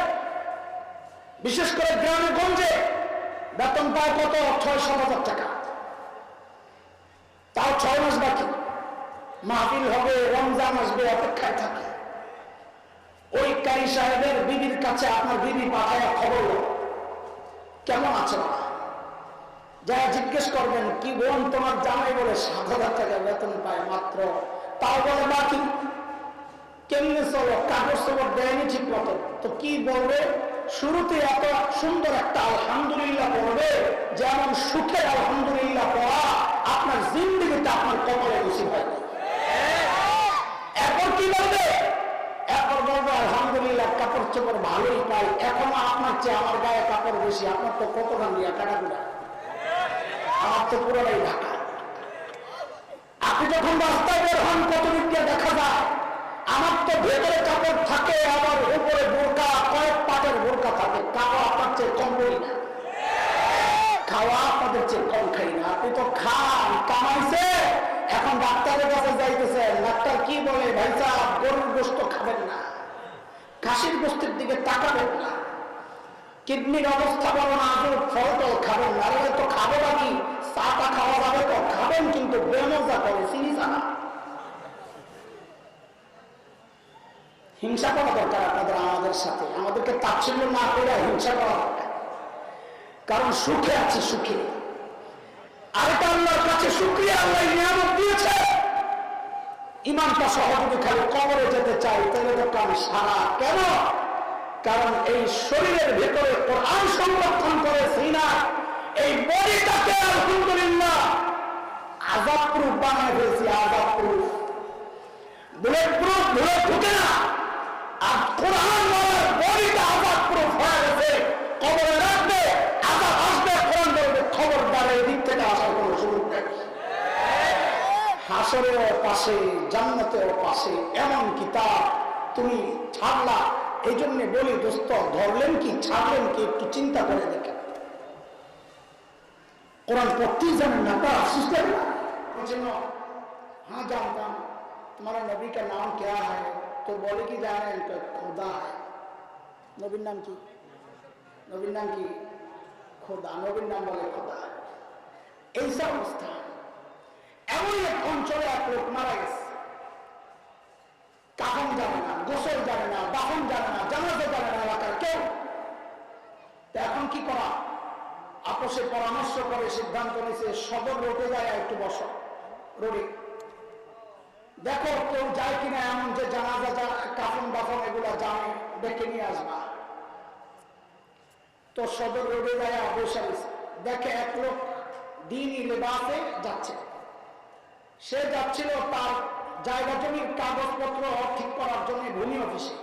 S1: বিশেষ করে গ্রামে গঞ্জে বেতন পায় কত? 6,000 টাকা, তাও 6 মাস বাকি, মাহফিল হবে, রমজান আসবে, অপেক্ষায় থাকে। ওই কারি সাহেবের বিবির কাছে আপনার বিবি পাঠায় খবর কেমন আছে না, যারা জিজ্ঞেস করবেন কি বোন তোমার জামাই বলে 7,000 টাকা বেতন পায় মাত্র, তাও বলে বাকি। কেমনে চলো, কাগজ খবর দেয়নি ঠিক মতো, তো কি বলবে? শুরুতে এত সুন্দর একটা আলহামদুলিল্লাহ পড়বে, যেমন সুখের আলহামদুলিল্লাহ পড়া আপনার জিন্দেগিতে আপনার কপালে নসিব হয়নি। এরপর কি বলবে? এরপর বলবে আলহামদুলিল্লাহ কাপড় চোপড় ভালোই পাই, এখনো আপনার চেয়ে আমার গায়ে কাপড় বেশি, আপনার তো কত দাম দিয়া কাটাকুটা, আমার তো পুরোটাই ঢাকা। আপনি যখন রাস্তায় বের হন কত দিক দিয়ে দেখা যায়, আমার তো ভেতরে কাপড় থাকে, আবার উপরে বোরকা, কয়েক পাটের বোরকা থাকে, কাপড় আপনার চেয়ে কম করি না, খাওয়া আপনাদের চেয়ে কম খাই না। আপনি তো খান, কামাইছে, এখন ডাক্তারের কাছে যাইতেছেন, ডাক্তার কি বলে? ভাই সাহেব গরুর গোশত খাবেন না, খাসির গোশতের দিকে তাকাবেন না, কিডনির অবস্থা বলো না, আজও ফল টল খাবেন না। আরে তো খাবো নাকি, চাটা খাওয়া যাবে তো, খাবেন কিন্তু বেমজা করে, চিনি ছাড়া। হিংসা করা দরকার আপনাদের আমাদের সাথে, আমাদেরকে তাচ্ছিল্য না করে হিংসা করা দরকার, কারণ সুখে আছে, সুখে। আরেকটা আল্লাহর কাছে শুকরিয়া, আল্লাহ নিয়ামত দিয়েছে, ইমানটা সহযোগী খালি কবরে যেতে চাই, তাহলে তো কাম সারা। কেন? কারণ এই শরীরের ভেতরে কোরআন সংরক্ষণ করেছি না, এই বডিটাকে আলহামদুলিল্লাহ আযাব প্রুফ বানিয়ে ফেলছি, আযাব প্রুফ, বুলেট প্রুফ, বুলেট ঢুকে না। আর কোরআন বলার বডিটা আজাদ প্রুফ হয়ে গেছে, কবরে রাখবে, আজাদ আসবে, কোরআন বলবে খবরদার এই দিক থেকে আসার কোনো সুযোগ নেই। হাসরের পাশে, জান্নাতের পাশে এমন কিতাব তুমি ছাড়লা। এই জন্য বলি দোস্ত, ধরলেন কি ছাড়লেন কি একটু চিন্তা করে দেখেন। কোরআন পড়তেই জানেন না, আপনার আফসোস করেন না। हाँ जानता हूं, तुम्हारा नबी का नाम क्या है? तो बोले कि जाने इनका खुदा है। नबीर नाम की खुदा, नबीर नाम बोले खुदा है। ऐसा अवस्था এমন এক অঞ্চলে এক লোক মারা গেছে, কাফন জানে না, গোসল জানে না, দাফন জানে না, জানাজা জানে না এলাকার কেউ। এখন কি করা? আপোষে পরামর্শ করে সিদ্ধান্ত নিয়েছে সদর রোডে যায় একটু বসো, রোডে দেখো কেউ যায় কিনা, এমন যে জানাজা কাফন দাফন এগুলা জানে, ডেকে নিয়ে আসবা। তো সদর রোডে যায় বসে দেখে এক লোক দিনই লেবাসে যাচ্ছে। সে যাচ্ছিল তার জায়গা জমির কাগজপত্র ঠিক করার জন্য ভূমি অফিসে।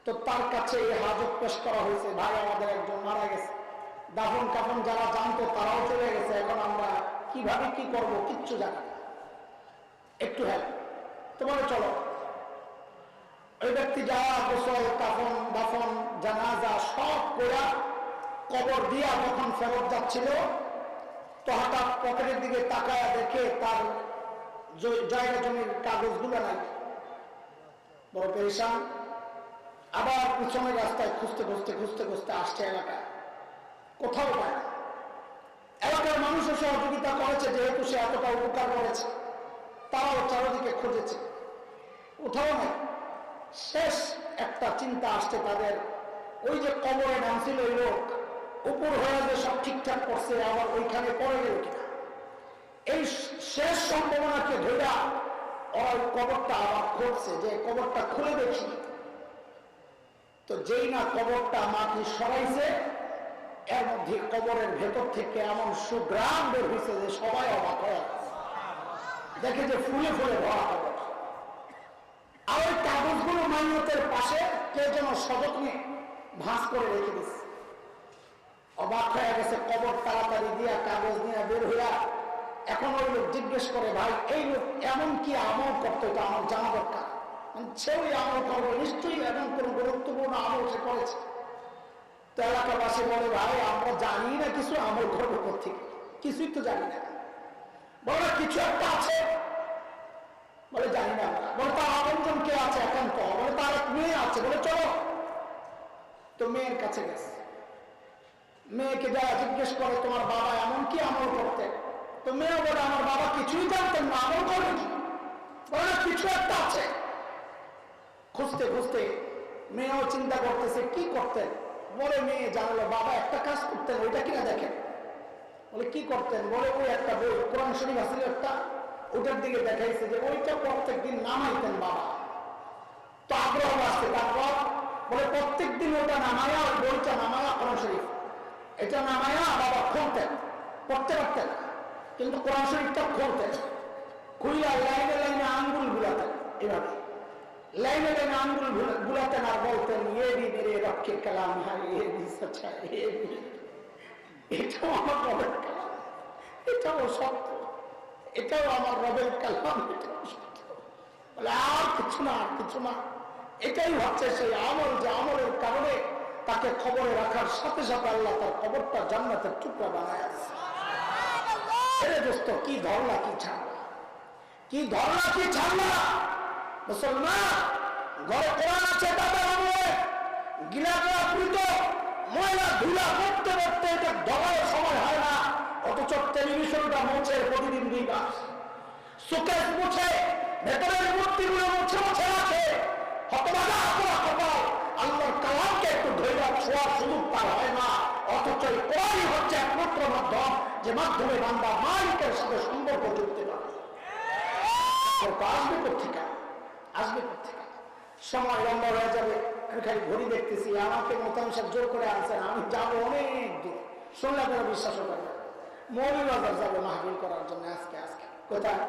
S1: তো তার কাছে এই হাজত পেশ করা হয়েছে, ভাই আমাদের একজন মারা গেছে, দাফন কাফন যারা জানতো তারাও চলে গেছে, এখন আমরা কিভাবে কি করব কিচ্ছু জানি না, একটু হেল্প। তোমার চলো। ওই ব্যক্তি যাওয়া গোসল কাফন দাফন জানাজা সব করে কবর দিয়া যখন ফেরত যাচ্ছিল, তো হঠাৎ পকেটের দিকে তাকায়া দেখে তার জায়গা জমির কাগজগুলো নাই, বড় পেরেশান। আবার পিছনের রাস্তায় খুঁজতে খুঁজতে খুঁজতে খুঁজতে আসছে এলাকায়, কোথাও পায় না। এলাকার মানুষের সহযোগিতা করেছে, যেহেতু সে এতটা উপকার করেছে, তারাও চারদিকে খুঁজেছে, কোথাও নাই। শেষ একটা চিন্তা আসছে তাদের, ওই যে কবরে নামছিল ওই লোক, উপর হয়ে যে সব ঠিকঠাক করছে, আবার ওইখানে পড়ে গেল কিনা, এই শেষ সম্ভাবনাকে ধরা ওরা কবরটা আবার খুঁজছে, যে কবরটা খুলে দেখি। তো যেই না কবরটা মাটি সরাইছে, এর মধ্যে কবরের ভেতর থেকে এমন সুগ্রাম বের হয়েছে যে সবাই অবাক হয়ে দেখে যে ফুলে ফুলে ভরা কবর। আর ওই কাগজগুলো মাইয়তের পাশে কে যেন সযত্নে ভাঁজ করে রেখে দিচ্ছে। অবাক হয়ে গেছে, কবর তাড়াতাড়ি দিয়া কাগজ নিয়ে বের হইয়া এখন ওই লোক জিজ্ঞেস করে, ভাই এই লোক এমন কি আমল করতো, এটা আমার জানা দরকার। সে ওই আমল করবো নিশ্চয়ই, এমন কোন গুরুত্বপূর্ণ আমল সে করেছে। তো এলাকাবাসী বলে, ভাই আমরা জানি না কিছু আমল করবো কোথেকে, কিছুই তো জানি না। বলে কিছু একটা আছে, বলে জানি না। বলে তার আপনজন কে আছে একান্ত? বলে তার এক মেয়ে আছে। বলে চলো। তো মেয়ের কাছে গেছে, মেয়েকে যারা জিজ্ঞেস করে তোমার বাবা এমন কি আমল করতেন? তো মেয়ে বলে আমার বাবা কিছুই জানতেন না, আমল করবেন কি? বলে কিছু একটা আছে। খুঁজতে খুঁজতে মেয়েও চিন্তা করতেছে কি করতেন। বলে মেয়ে জানলো বাবা একটা কাজ করতেন, ওইটা কিনা দেখেন। বলে কি করতেন? বলে ওই একটা বই কোরআন শরীফ আছিল একটা, ওটার দিকে দেখাইছে যে ওইটা প্রত্যেকদিন নামাইতেন বাবা। তো আগ্রহ আসছে। তারপর বলে প্রত্যেকদিন ওটা নামায়া, বইটা নামায়া কোরআন শরীফ এটা নামায়া বাবা খুলতেন, পড়তে পারতেন, কিন্তু কোরআন শরীফটা খুলতেন, খুইলা লাইনে লাইনে আঙ্গুল বুলাতেন, এভাবে লাইনে লাইনে আঙ্গুল বুলাতেন আর বলতেন এ বি মেরে রক্ষে কালাম হ্যাঁ, এ বি সচ্চা, এ বি এটাও আমার রবের কালাম, এটাও সত্য, এটাও আমার রবের কালাম, এটাও সত্য। বলে আর কিছু না, আর কিছু না। এটাই হচ্ছে সেই আমল, যে আমলের কারণে তাকে খবরে রাখার সাথে সাথে আল্লাহ তার কবরটা জান্নাতের টুকরা বানায় আছে। এরে দোস্ত, কি ধরলা কি ছাড়লা, কি ধরলা কি ছাড়লা। মুসলমান ঘরে কোরআন আছে, তাদের আমলে গিলাটা আবৃত ময়লা ধুলা করতে করতে এটা ধরার সময় হয় না, অথচ টেলিভিশনটা মুছে প্রতিদিন 2 বার, সুকেশ মুছে, ভেতরের মূর্তিগুলো মুছে মুছে রাখে। হতবাগা আপনারা কপাল, আল্লাহর কালামকে একটু ধৈর্য ছোঁয়ার সুযোগ তার হয় না, অথচ কোরআনই হচ্ছে একমাত্র মাধ্যম, যে মাধ্যমে বান্দা মালিকের সাথে সম্পর্ক যুক্তি পারে। আসবে কোথেকে, আসবে কোথেকে? সময় লম্বা হয়ে যাবে। আমি খালি ঘড়ি দেখতেছি, আমাকে মোতামশাক জোর করে আনছেন, আমি যাবো অনেক দূর, শুনলে আপনারা বিশ্বাসও করবেন। মৌলভীবাজার যাবো মাহফিল করার জন্য আজকে। কোথায়?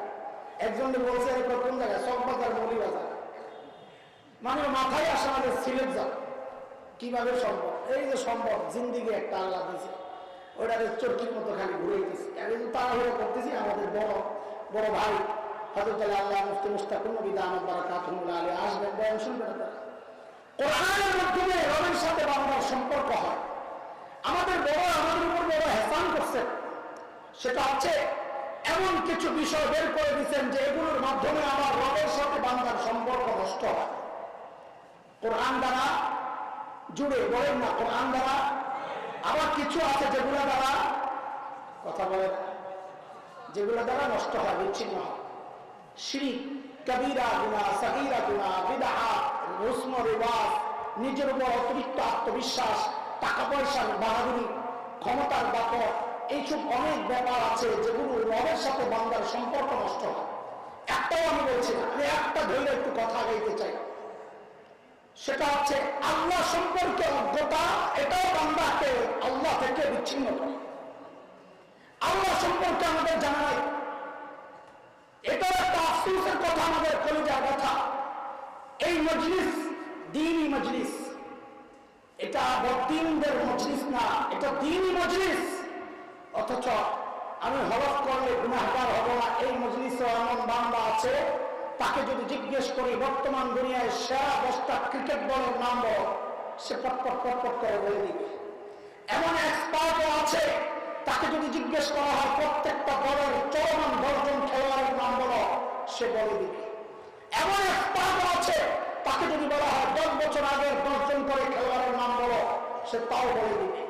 S1: একজন বলছে কোন জায়গায়? চকবাজার, মৌলভীবাজার। মানে মাথায় আসে আমাদের সিলেট যাবে কিভাবে সম্ভব? এই যে সম্ভব, জিন্দিগি একটা আল্লাহ দিয়েছে, ওটাকে চরকির মতো খালি ঘুরে দিয়েছি। আমি কিন্তু তাড়াহুড়ো করতেছি। আমাদের বড় বড় ভাই হযরত আল্লাহ মুফতি মুশতাকুর নবী দামাত বারাকাতুহুল্লাহ আলাইহি আসবেন, বয়ান শুনবেন আপনারা। কোরআনের মাধ্যমে রবের সাথে বান্দার সম্পর্ক হয়। আমাদের উপর বড় হেসান করছেন, সেটা হচ্ছে এমন কিছু বিষয় বের করে দিচ্ছেন যে এগুলোর মাধ্যমে আমার রবের সাথে বান্দার সম্পর্ক নষ্ট হয়। কোরআন দ্বারা জুড়ে, বলেন না কোরআন দ্বারা। আবার কিছু আছে যেগুলো দ্বারা, কথা বলেন, যেগুলো দ্বারা নষ্ট হয়, বিচ্ছিন্ন হয়। শিরক, কবিরা গুনাহ, সগীরা গুনাহ, বিদআত, রসম রিওয়াজ, নিজের উপর অতিরিক্ত আত্মবিশ্বাস, টাকা পয়সার বাহাদুরি, ক্ষমতার ব্যাপার, এইসব অনেক ব্যাপার আছে যেগুলো রবের সাথে বান্দার সম্পর্ক নষ্ট হয়। একটাও আমি বলছি না, আমি একটা ধরে একটু কথা গাইতে চাই। সেটা হচ্ছে আল্লাহ সম্পর্কে অজ্ঞতা, এটাও বান্দাকে আল্লাহ থেকে বিচ্ছিন্ন করে। আল্লাহ সম্পর্কে আমাদের জানা নাই, এটাও একটা আফসোসের কথা, আমাদের কলিজার কথা। এই মজলিস দ্বীনি মজলিস, এটা বদ্দীনদের মজলিস না, এটা দ্বীনি মজলিস। অথচ আমি হরফ করলে গুনাহগার হব না। এই মজলিসে এমন বান্দা আছে, তাকে যদি জিজ্ঞেস করি বর্তমান দুনিয়ায় সেরা 10টা ক্রিকেট বলের নাম বল, সে পটপট পটপট করে বলে দিবে। এমন এক্সপার্টও আছে, তাকে যদি জিজ্ঞেস করা হয় প্রত্যেকটা দলের চলমান 10 জন খেলোয়াড়ের নাম বলো, সে বলে দিবে। এমন এক্সপার্টও আছে, তাকে যদি বলা হয় 10 বছর আগের 10 জন করে খেলোয়াড়ের নাম বলো, সে তাও বলে দিবে।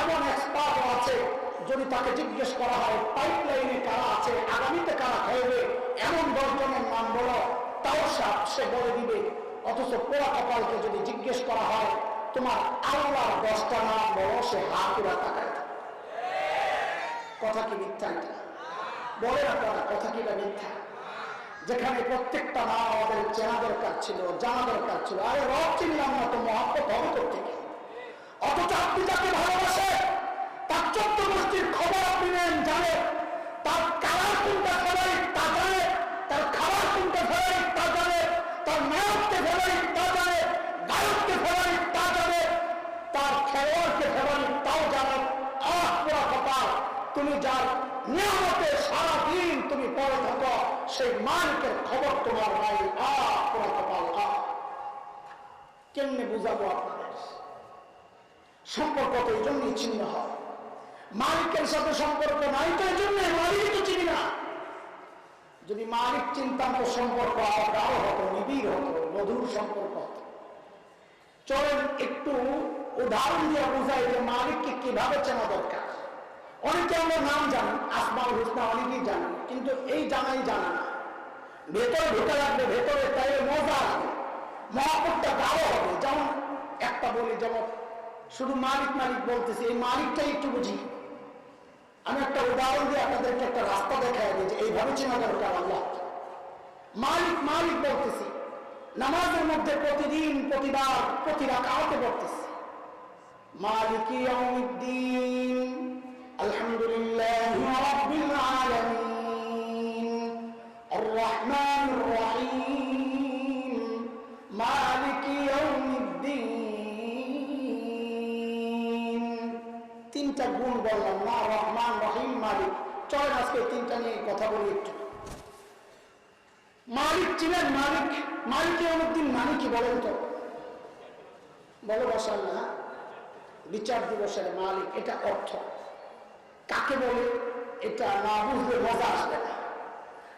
S1: এমন এক্সপার্টও আছে, যদি তাকে জিজ্ঞেস করা হয় পাইপ লাইনে কারা আছে, আগামীতে কারা খেলবে, এমন 10 জনের নাম বলো, তাও সে বলে দিবে। অথচ পোড়া কপালকে যদি জিজ্ঞেস করা হয় তোমার আল্লাহর 10টা নাম বলো, সে হাত পুরা তাকায়। কথা কি মিথ্যা? এটা বলেন আপনারা, কথা কি মিথ্যা? যেখানে প্রত্যেকটা নাম আমাদের চেনা দরকার ছিল, জানা দরকার ছিল। আরে রব চিনলাম না তো মহব্বত হবে কোথেকে? অথচ আপনি যাকে ভালোবাসে তার 14 গোষ্ঠীর খবর আপনি নেন, জানেন তার কালার কোনটা ফেভারিট তা জানে, তার খাবার কোনটা ফেভারিট তা জানে, তার নায়ককে ফেভারিট তা জানে, গায়ককে ফেভারিট তা জানে, তার খেলোয়াড়কে ফেভারিট তাও জানে। আহ পুরা কপাল, তুমি যার নিয়ামতে সারাদিন তুমি পড়ে থাকো, সেই মালিকের খবর তোমার নাই। আহ পুরা কপাল। কেমনে বুঝাবো আপনাদের? সম্পর্ক তো এই জন্যই ছিন্ন হয়। মালিকের সাথে সম্পর্ক নাই তো এই জন্য মালিক তো চিনি না। যদি মালিক চিনতাম তো সম্পর্ক আরো হতো, নিবিড় হতো, মধুর সম্পর্ক হতো। চলেন একটু উদাহরণ দিয়ে বোঝাই যে মালিককে কিভাবে চেনা দরকার। অনেকে আমরা নাম জানি, আসমাউল হুসনা অনেকেই জানি, কিন্তু এই জানাই জানা না। ভেতরে ঢুকে রাখবে, ভেতরে তাইলে মজা আসবে, মহাপতটা গাঢ় হবে। যেমন একটা বলি, যেমন শুধু মালিক মালিক বলতেছি, এই মালিকটাই একটু বুঝি। আমি একটা উদাহরণ দিয়ে আপনাদেরকে একটা রাস্তা দেখাই দিই যে এইভাবে চেনা দরকার আল্লাহ। মালিক মালিক বলতেছি, নামাজের মধ্যে প্রতিদিন প্রতিবার প্রতি রাকাতে পড়তেছি মালিক ইয়াউমিদ্দিন আলহামদুলিল্লাহি রাব্বিল আলামিন আর রহমানির রহিম মালিক ইয়াউমিদ্দিন। 3টা গুণ বললাম না, রহমান, রহিম, মালিক। চলেন আজকে 3টা নিয়ে কথা বলি একটু। মালিক ছিলেন, মালিক মালিক ইয়াউমিদ্দিন মানে কি বলেন তো? বলো মাশাআল্লাহ। বিচার দিবসের মালিক, এটা অর্থ। কাকে বলে এটা না বুঝলে মজা আসবে না,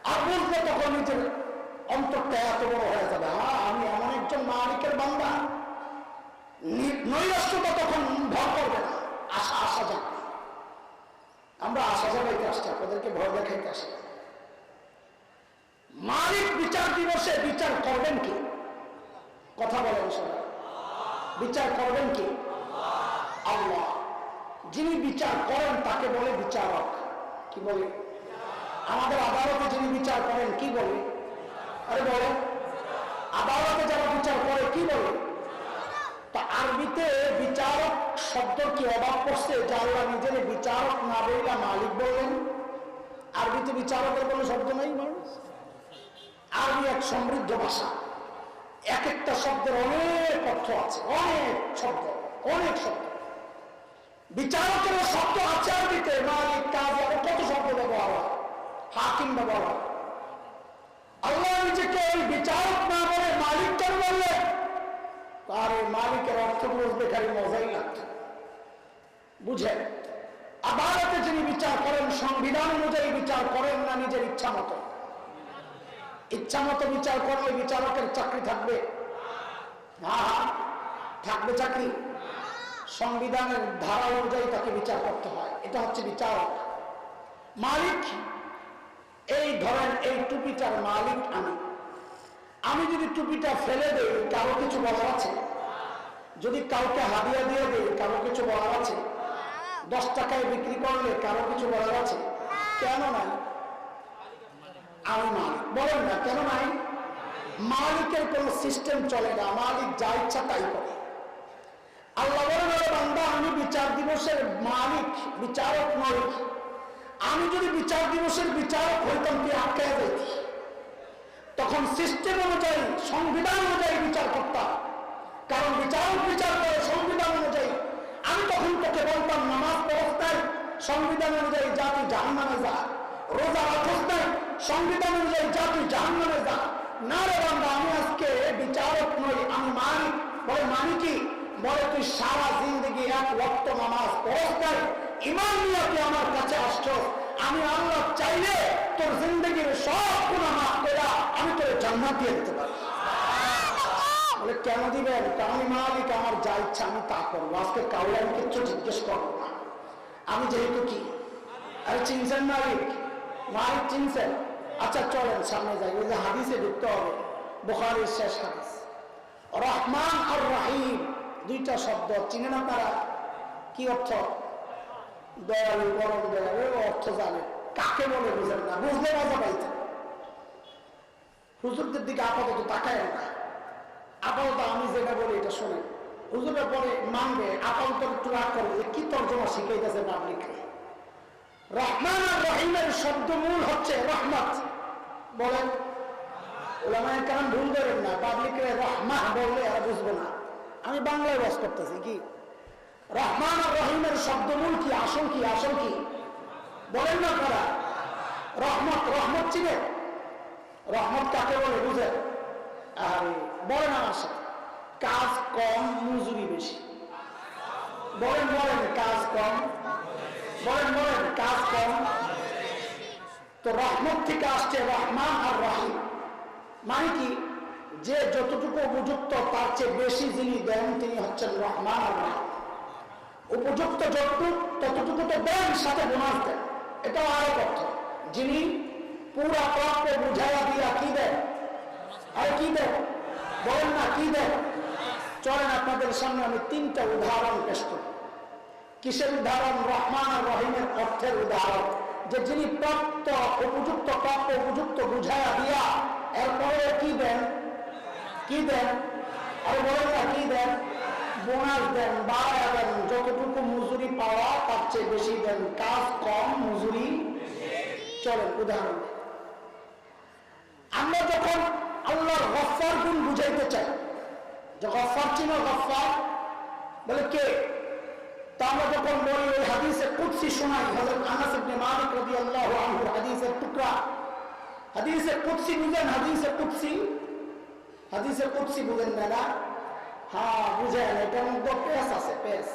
S1: আর বুঝলে তখন নিজের অন্তরটা এত বড় হয়ে যাবে। হ্যাঁ, আমি এমন একজন মালিকের বান্দা, নৈরাষ্ট্যটা তখন ভর করবে না, আসা যাবে। আমরা আসা যাবাইতে আসছি, আপনাদেরকে ভয় দেখাইতে আসি। মালিক বিচার দিবসে বিচার করবেন কি? কথা বলেন সবাই। বিচার করবেন কি? আল্লাহ। যিনি বিচার করেন তাকে বলে বিচারক। কি বলে? আমাদের আদালতে যিনি বিচার করেন কি বলে? আরে বলে, আদালতে যারা বিচার করে কি বলে? তা আরবিতে বিচারক শব্দের কি অভাব পড়ছে যে আল্লাহ নিজের বিচারক না বললা মালিক বললেন? আরবিতে বিচারকের কোনো শব্দ নেই। আরবি এক সমৃদ্ধ ভাষা। এক একটা শব্দের অনেক অর্থ আছে, অনেক শব্দ, অনেক শব্দ। বিচারকের শব্দ আছে আরবিতে, মালিক, কাজী, কত শব্দ ব্যবহার হয়, হাকিম ব্যবহার হয়। আল্লাহ নিজেকে ওই বিচারক না বলে মালিক কেন বললেন? আর ওই মালিকের অর্থ বুঝতে খালি মজাই লাগছে। বুঝেন, আদালতে যিনি বিচার করেন সংবিধান অনুযায়ী বিচার করেন না নিজের ইচ্ছা মতো? ইচ্ছা মতো বিচার করলে বিচারকের চাকরি থাকবে? হ্যাঁ, থাকবে চাকরি। সংবিধানের ধারা অনুযায়ী তাকে বিচার করতে হয়, এটা হচ্ছে বিচারক। মালিক, এই ধরেন এই টুপিটার মালিক আমি যদি টুপিটা ফেলে দেই কারো কিছু বলার আছে? যদি কাউকে হাদিয়া দিয়ে দেই কারো কিছু বলার আছে? 10 টাকায় বিক্রি করলে কারো কিছু বলার আছে? কেন নাই? আমি মালিক। বলেন না কেন নাই? মালিকের কোন সিস্টেম চলে না, মালিক যা ইচ্ছা তাই করে। আল্লাহ বলেন, বান্দা আমি বিচার দিবসের মালিক, বিচারক নই। আমি যদি বিচার দিবসের বিচারক হইতাম কি আটকায় যাইতি? তখন সিস্টেম অনুযায়ী, সংবিধান অনুযায়ী বিচার করতাম, কারণ বিচারক বিচার করে সংবিধান অনুযায়ী। আমি তখন তোকে বলতাম নামাজ পড়স নাই, সংবিধান অনুযায়ী যা তুই জাহান্নামে যা। রোজা রাখস নাই, সংবিধান অনুযায়ী যা তুই জাহান্নামে যা। না রে বান্দা, আমি আজকে বিচারক নই, আমি মালিক। বলে মানি কি? বলে তুই সারা জিন্দগি 1 ওয়াক্ত নামাজ পড়স নাই, ইমান নিয়ে তুই আমার কাছে আসছস। আমি আল্লাহ চাইলে তোর জিন্দগির সব গুনাহ মাফ করে আমি তোর জান্নাত দিয়ে দিতে পারি। বলে কেন দিবেন? কারণ আমি মালিক, আমার যা ইচ্ছা আমি তা করবো। আজকে কাউকে আমি কিচ্ছু জিজ্ঞেস করবো না। আমি যেহেতু কি, আরে চিনছেন মালিক? মালিক চিনছেন? আচ্ছা চলেন সামনে যাই। ওই যে হাদিসে ঢুকতে হবে, বুখারীর শেষ হাদিস। রহমান আর রহিম দুইটা শব্দ চিনেন আপনারা? কি অর্থ? দয়ালু, পরম দয়ালু অর্থ জানেন, কাকে বলে বুঝেন না, বুঝলে মজা পাইতেন। হুজুরদের দিকে আপাতত তাকায় না, আপাতত আমি যেটা বলি এটা শোনেন। হুজুরের পরে মানবে, আপাতত একটু রাগ করবে, কি তর্জমা শিখাইতেছে পাবলিককে। রহমান আর রহিমের শব্দ মূল হচ্ছে রহমত। বলেন, ওলামায়ে কেরাম ভুল করেন না, পাবলিকরে রহমান বললে আর বুঝবো না। আমি বাংলায় বাস করতেছি। কি রহমান আর রহিমের শব্দ মূল কি, আসল কি? আসল কি বলেন না করা? রহমত। রহমত চিনে? রহমত কাকে বলে বুঝেন? আরে বলেন আমার সাথে, কাজ কম মজুরি বেশি। বলেন বলেন, কাজ কম। বলেন বলেন, কাজ কম। তো রহমত থেকে আসছে রহমান আর রহিম। মানে কি? যে যতটুকু উপযুক্ত তার চেয়ে বেশি যিনি দেন তিনি হচ্ছেন রহমান আর রহিম। উপযুক্ত যতটুকু ততটুকু তো দেন, সাথে বোনাস দেন, এটাও আরেক অর্থ। যিনি পুরা প্রাপ্য বুঝাইয়া দিয়া কি দেন? আর কি দেন? বলেন না কি দেন? চলেন আপনাদের সামনে আমি 3টা উদাহরণ পেশ করি। কিসের উদাহরণ? রহমান আর রহিমের অর্থের উদাহরণ। যে যিনি প্রাপ্ত উপযুক্ত, প্রাপ্য উপযুক্ত বুঝাইয়া দিয়া এরপরে কি দেন? কি দেন? আর বলেন না কি দেন? বোনাস দেন, বাড়ায় দেন। যতটুকু মজুরি পাওয়া তার চেয়ে বেশি দেন, কাজ কম মজুরি। চলেন উদাহরণ। আমরা যখন আল্লাহর গফফার গুণ বুঝাইতে চাই, যে গফফার চিনো? গফফার বলে কে? তা আমরা যখন বলি ওই হাদিসে কুদসি শোনাই, হযরত আনাস ইবনে মালিক রাদিয়াল্লাহু আনহু হাদিসের টুকরা। হাদিসে কুদসি বুঝেন? হাদিসে কুদসি, হাদিসে কুদসি বুঝেন না? হ্যাঁ বুঝেন, এটার মধ্যে পেশ আছে, পেশ।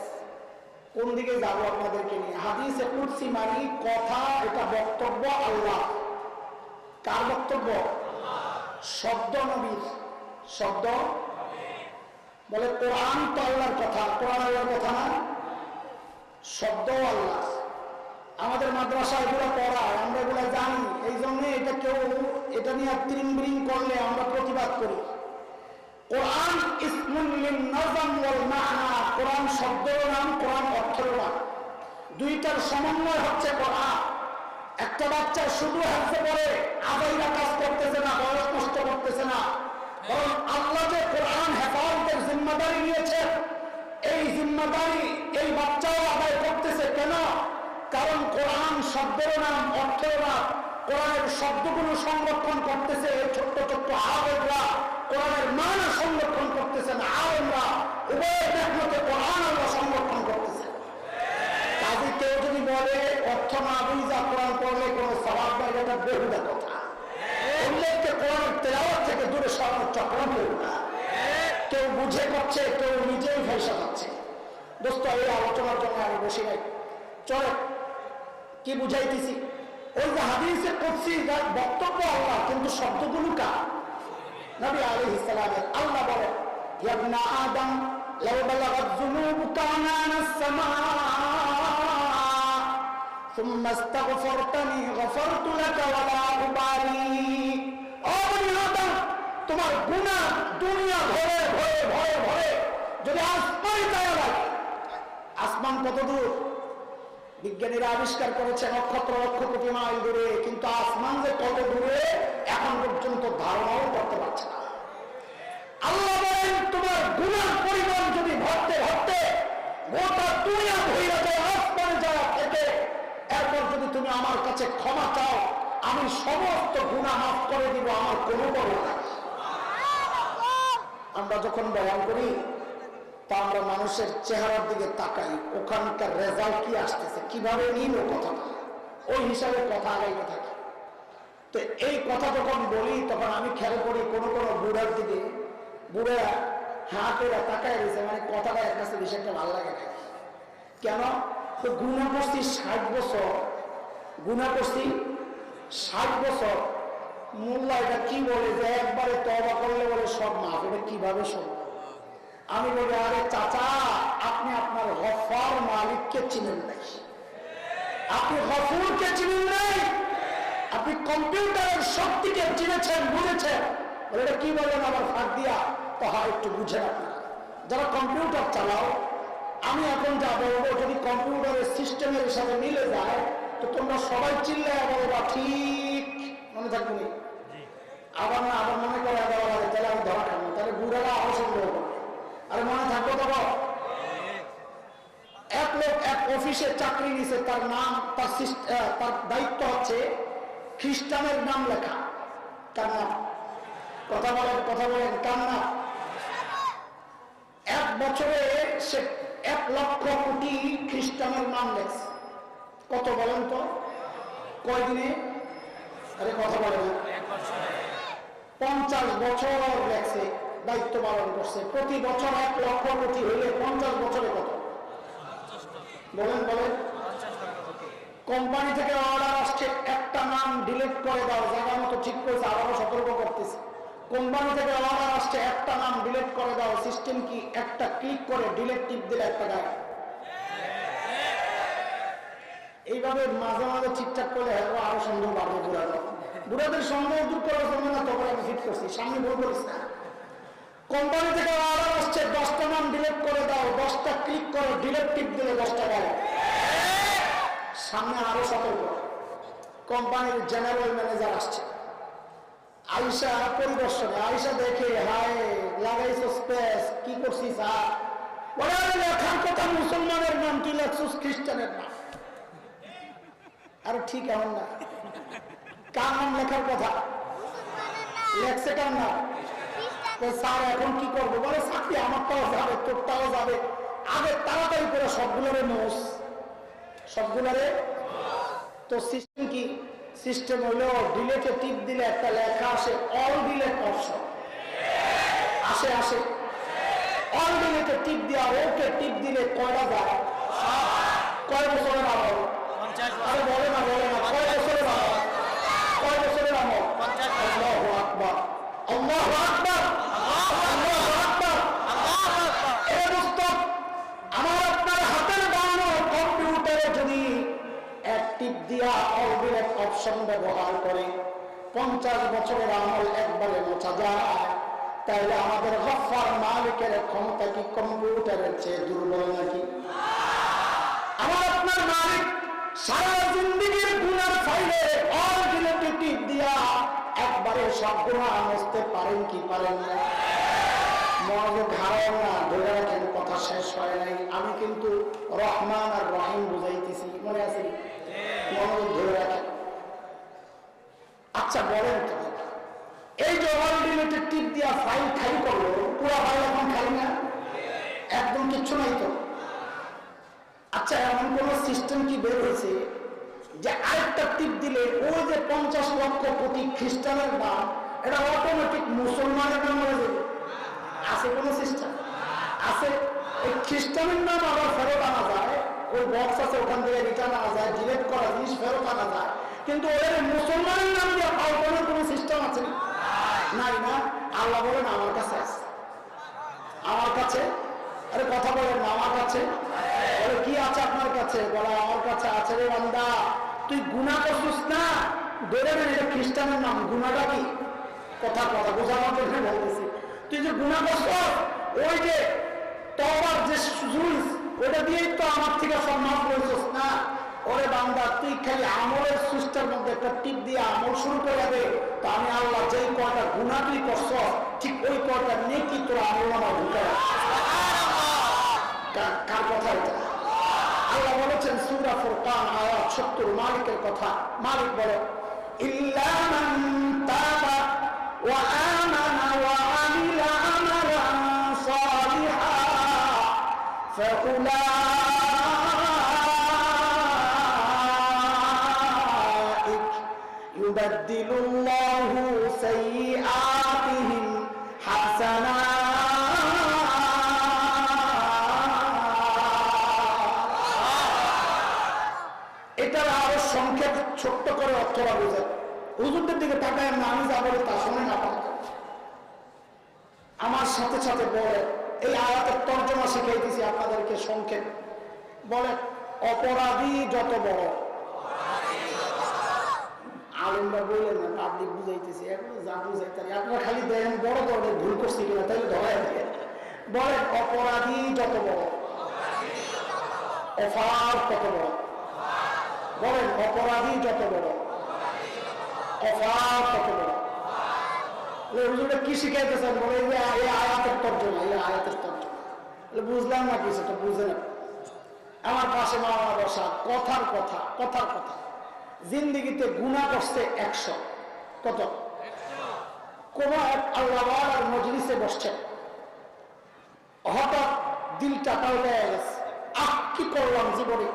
S1: কোন দিকে যাবো আপনাদেরকে নিয়ে? হাদিসে কুদসি মানে কথা, এটা বক্তব্য আল্লাহ। কার বক্তব্য? শব্দ নবীর। শব্দ বলে কোরআন তো আল্লাহর কথা, কোরআন আল্লাহর কথা না, শব্দ আল্লাহ। আমাদের মাদ্রাসায় এগুলো পড়ায়, আমরা এগুলো জানি, এই জন্য এটা কেউ এটা নিয়ে ত্রিং করলে আমরা প্রতিবাদ করি। কোরআন ইসমুল লিন-নাযম ওয়াল মা'না, কোরআন শব্দের নাম, কোরআন অর্থের নাম। দুইটার সমন্বয় হচ্ছে কোরআন। একটা বাচ্চা শুধু হাফজে পড়ে আদায়রা কাজ করতেছে না, বয়স নষ্ট করতেছে না, বরং আল্লাহ যে কোরআন হেফাজতের জিম্মাদারি নিয়েছে, এই জিম্মাদারি এই বাচ্চাও আদায় করতেছে। কেন? কারণ কোরআন শব্দের নাম, অর্থের নাম। কোরআনের শব্দগুলো সংরক্ষণ করতেছে ছোট্ট ছোট্ট আলেমরা, কোরআনের মানে সংরক্ষণ করতেছেন আলেমরা, উভয় দেখমতে কোরআন আল্লাহ সংরক্ষণ করতেছে। কাজে কেউ যদি বলে অর্থ না বুঝা কোরআন পড়লে কোনো স্বভাব নাই, এটা বেহুদা কথা। উল্লেখকে কোরআনের তেলাওয়াত থেকে দূরে সরানোর চক্রান্ত করবে না। কেউ বুঝে করছে, কেউ নিজেই ফেসা পাচ্ছে। দোস্ত, এই আলোচনার জন্য আমি বসি নাই। চলে কি বুঝাইতেছি, ওই যে হাদিসে কুদসি যার বক্তব্য আল্লাহ, কিন্তু শব্দগুলো কার? নবী আলাইহিস সালামের। আল্লাহ বলেন, ইয়া ইবনা আদম লাউ বালাগাত যুনুবুকা আনানাস সামা সুম্মা ইস্তাগফারতানি গফারতু লাকা ওয়ালা উবালি। ও বনি আদম, তোমার গুনাহ দুনিয়া ভরে ভরে ভরে ভরে যদি আসমানে যায় লাগে। আসমান কত দূর? বিজ্ঞানীরা আবিষ্কার করেছে নক্ষত্র লক্ষ কোটি মাইল দূরে, কিন্তু আসমান যে কত দূরে এখন পর্যন্ত ধারণাও করতে পারছে না। আল্লাহ বলেন, তোমার গুনার পরিমাণ যদি ভরতে ভরতে গোটা দুনিয়া ভইরা যায়, আসমানে যায় থেকে, এরপর যদি তুমি আমার কাছে ক্ষমা চাও, আমি সমস্ত গুনাহ মাফ করে দিব, আমার কোনো বড় নাই। আমরা যখন বয়ান করি তা আমরা মানুষের চেহারার দিকে তাকাই, ওখানকার রেজাল্ট কি আসতেছে, কিভাবে নিল কথাটা, ওই হিসাবে কথা আগাইতে থাকি। তো এই কথা যখন বলি তখন আমি খেয়াল করি কোনো কোনো বুড়ার দিকে, বুড়া হাঁ করে তাকায় রয়েছে, মানে কথাটা এর কাছে বেশি একটা ভালো লাগে না। কেন? তো গুণা করছি 60 বছর, গুণা করছি 60 বছর। মোল্লা এটা কি বলে যে একবারে তওবা করলে বলে সব মাফ, এটা কিভাবে সম্ভব? আমি বলি, আরে চাচা, আপনি আপনার গফফার মালিককে চিনেন নাই, আপনি গফুরকে চিনেন নাই, আপনি কম্পিউটারের শক্তিকে চিনেছেন, বুঝেছেন। বলে এটা কি বলেন আবার ফাঁক দিয়া? তো হ্যাঁ, একটু বুঝেন আপনারা যারা কম্পিউটার চালাও। আমি এখন যা বলবো যদি কম্পিউটারের সিস্টেমের সাথে মিলে যায় তো তোমরা সবাই চিল্লায় বলবা ঠিক, মনে থাকবে না। আবার না আবার মনে করে দেওয়া লাগে, তাহলে আমি ধরা খাবো, তাহলে বুড়ারা আরো সন্দেহ করবে। আরে মনে থাকবো তো। এক লোক এক অফিসে চাকরি নিছে, তার নাম তার দায়িত্ব হচ্ছে খ্রিস্টানের নাম লেখা। কার নাম? কথা বলেন কার নাম? 1 বছরে সে 1 লক্ষ কোটি খ্রিস্টানের নাম লেখছে। কত বলেন তো? কয়দিনে? আরে কথা বলেন। 50 বছর লেখছে, দায়িত্ব পালন করছে। প্রতি বছর 1 লক্ষ কোটি হইলে 50 বছরে কত? বলেন। কোম্পানি থেকে অর্ডার আসছে, একটা নাম ডিলিট করে দাও, জায়গা মতো ঠিক করেছে, আবারও সতর্ক করতেছে। কোম্পানি থেকে অর্ডার আসছে, একটা নাম ডিলিট করে দাও, সিস্টেম কি একটা ক্লিক করে ডিলিট টিপ দিলে একটা গায়ে। এইভাবে মাঝে মাঝে ঠিকঠাক করলে আরো সন্দেহ বাড়বে। বুড়াদের সন্দেহ দূর করার জন্য না, তখন আমি ফিট করছি, সামনে ভুল করিস না। কোম্পানি থেকে অর্ডার আসছে, 10টা নাম ডিলিট করে দাও, 10টা ক্লিক করে ডিলিট টিপ দিলে 10টা গায়ে। সামনে আরো সতর্ক। কোম্পানির জেনারেল ম্যানেজার আসছে, আইসা পরিদর্শনে, আইসা দেখে হায় লাগাইছো স্পেস, কি করছিস? লেখার কথা মুসলমানের নাম, কি লেখছিস খ্রিস্টানের নাম। আরে ঠিক এমন না, কার নাম লেখার কথা? লেখছে কার নাম? স্যার এখন কি করবো? বলে চাকরি আমারটাও যাবে, তোরটাও যাবে, আগে তাড়াতাড়ি করে সবগুলোরে নোস, সবগুলোরে। তো সিস্টেম কি? সিস্টেম হইলো ডিলেটে টিপ দিলে একটা লেখা আসে, অল ডিলেট অপশন আসে। অল ডিলেটে টিপ দিয়া ওকে টিপ দিলে কয়টা যায়? কয় বছরের আমল? আরে বলে না কয় বছরের আমল? কয় বছরের আমল? আল্লাহু আকবার, আল্লাহু আকবার, আল্লাহু আকবার। এই পুস্তক আমার আপনার হাতের বানানো কম্পিউটারে যদি এক টিপ দিয়া অল ডিলেট অপশন ব্যবহার করে 50 বছরের আমল একবারে মোছা যায়, তাহলে আমাদের গফফার মালিকের ক্ষমতা কি কম্পিউটারের চেয়ে দুর্বল নাকি? আমার আপনার মালিক সারা জিন্দেগীর গুনার ফাইলে অল ডিলেট টিপ দিয়া একবারে সব গুনাহ মুছতে পারেন কি পারেন না? মনোযোগ হারায় না, ধরে রাখেন, কথা শেষ হয় নাই। আমি কিন্তু রহমান আর রহিম বুঝাইতেছি, মনে আছে? মনোযোগ ধরে রাখেন। আচ্ছা বলেন তো, এই যে অল্টিমেটেড টিপ দিয়া ফাইল খালি করলো, পুরো ফাইল এখন খালি না? একদম কিচ্ছু নাই তো। আচ্ছা এমন কোন সিস্টেম কি বের হয়েছে যে আরেকটা টিপ দিলে ওই যে 50 লক্ষ কোটি খ্রিস্টানের নাম এটা অটোমেটিক মুসলমানের নাম হয়ে যাবে? আছে কোন সিস্টেম? আছে? এই খ্রিস্টানের নাম আবার ফেরত আনা যায়, ওই বক্স আছে ওখান থেকে রিটার্ন আনা যায়, ডিলেট করা জিনিস ফেরত আনা যায়, কিন্তু ওদের মুসলমানের নাম দিয়ে পাল্টানোর কোন সিস্টেম আছে নাই না? আল্লাহ বলেন আমার কাছে আছে। আমার কাছে? আরে কথা বলেন না, আমার কাছে। বলে কি আছে আপনার কাছে? বলে আমার কাছে আছে রে বান্দা, তুই গুনাহ করছিস না, ধরে নেন এটা খ্রিস্টানের নাম, গুনাহটা কি? কথা বোঝানোর জন্য বলতেছি, তুই যে গুনাহ করছিস ওই যে তওবার যে সুইচ ওটা দিয়েই তো আমার থেকে সব মাফ করেছিস না। ওরে বান্দা তুই খালি আমলের সুইচটার মধ্যে একটা টিপ দিয়ে আমল শুরু করে দে, তো আমি আল্লাহ যেই কয়টা গুনাহ তুই করছ ঠিক ওই কয়টা নেকি তোর আমল নামা ঢুকে। কার কথা এটা? আল্লাহ বলেছেন সূরা ফুরকান আয়াত 70, মালিকের কথা। মালিক বলে ইল্লা মান তাবা ওয়া আমানা ওয়া আমিলা আমালান সালিহান ফাউলাইক ইউবাদদিলুল্লাহু সাইয়্যাতিহিম হাসানাত। সংক্ষেপ ছোট্ট করে অর্থটা বোঝেন। হুজুরদের দিকে তাকায় না, আমি যা বলি তা শুনে না পারেন। আমার সাথে সাথে বলে এই আয়াতের তর্জমা শিখাইতেছি আপনাদেরকে সংক্ষেপ। বলে অপরাধী যত বড়, আলেমরা বললেন না, পাবলিক বুঝাইতেছি, এখন যা বুঝাইতে আপনারা খালি দেখেন বড় ধরনের ভুল করছি কিনা তাইলে ধরাই দিয়ে। বলেন অপরাধী যত বড়, অফার কত বড়? বলেন অপরাধী যত বড়, অফার কত বড়? হুজুরটা কি শিখাইতেছেন? বলে এই আয়াতের তর্জমা, এই আয়াতের তর্জমা। বুঝলাম না কিছু, তো বুঝে না। আমার পাশে মাওলানা বসা, কথার কথা জিন্দিগিতে গুনাহ করছে 100। কত? কোন এক আল্লাহওয়ালার মজলিসে বসছেন, হঠাৎ দিলটা পাল্টে গেছে, কি করলাম জীবনে,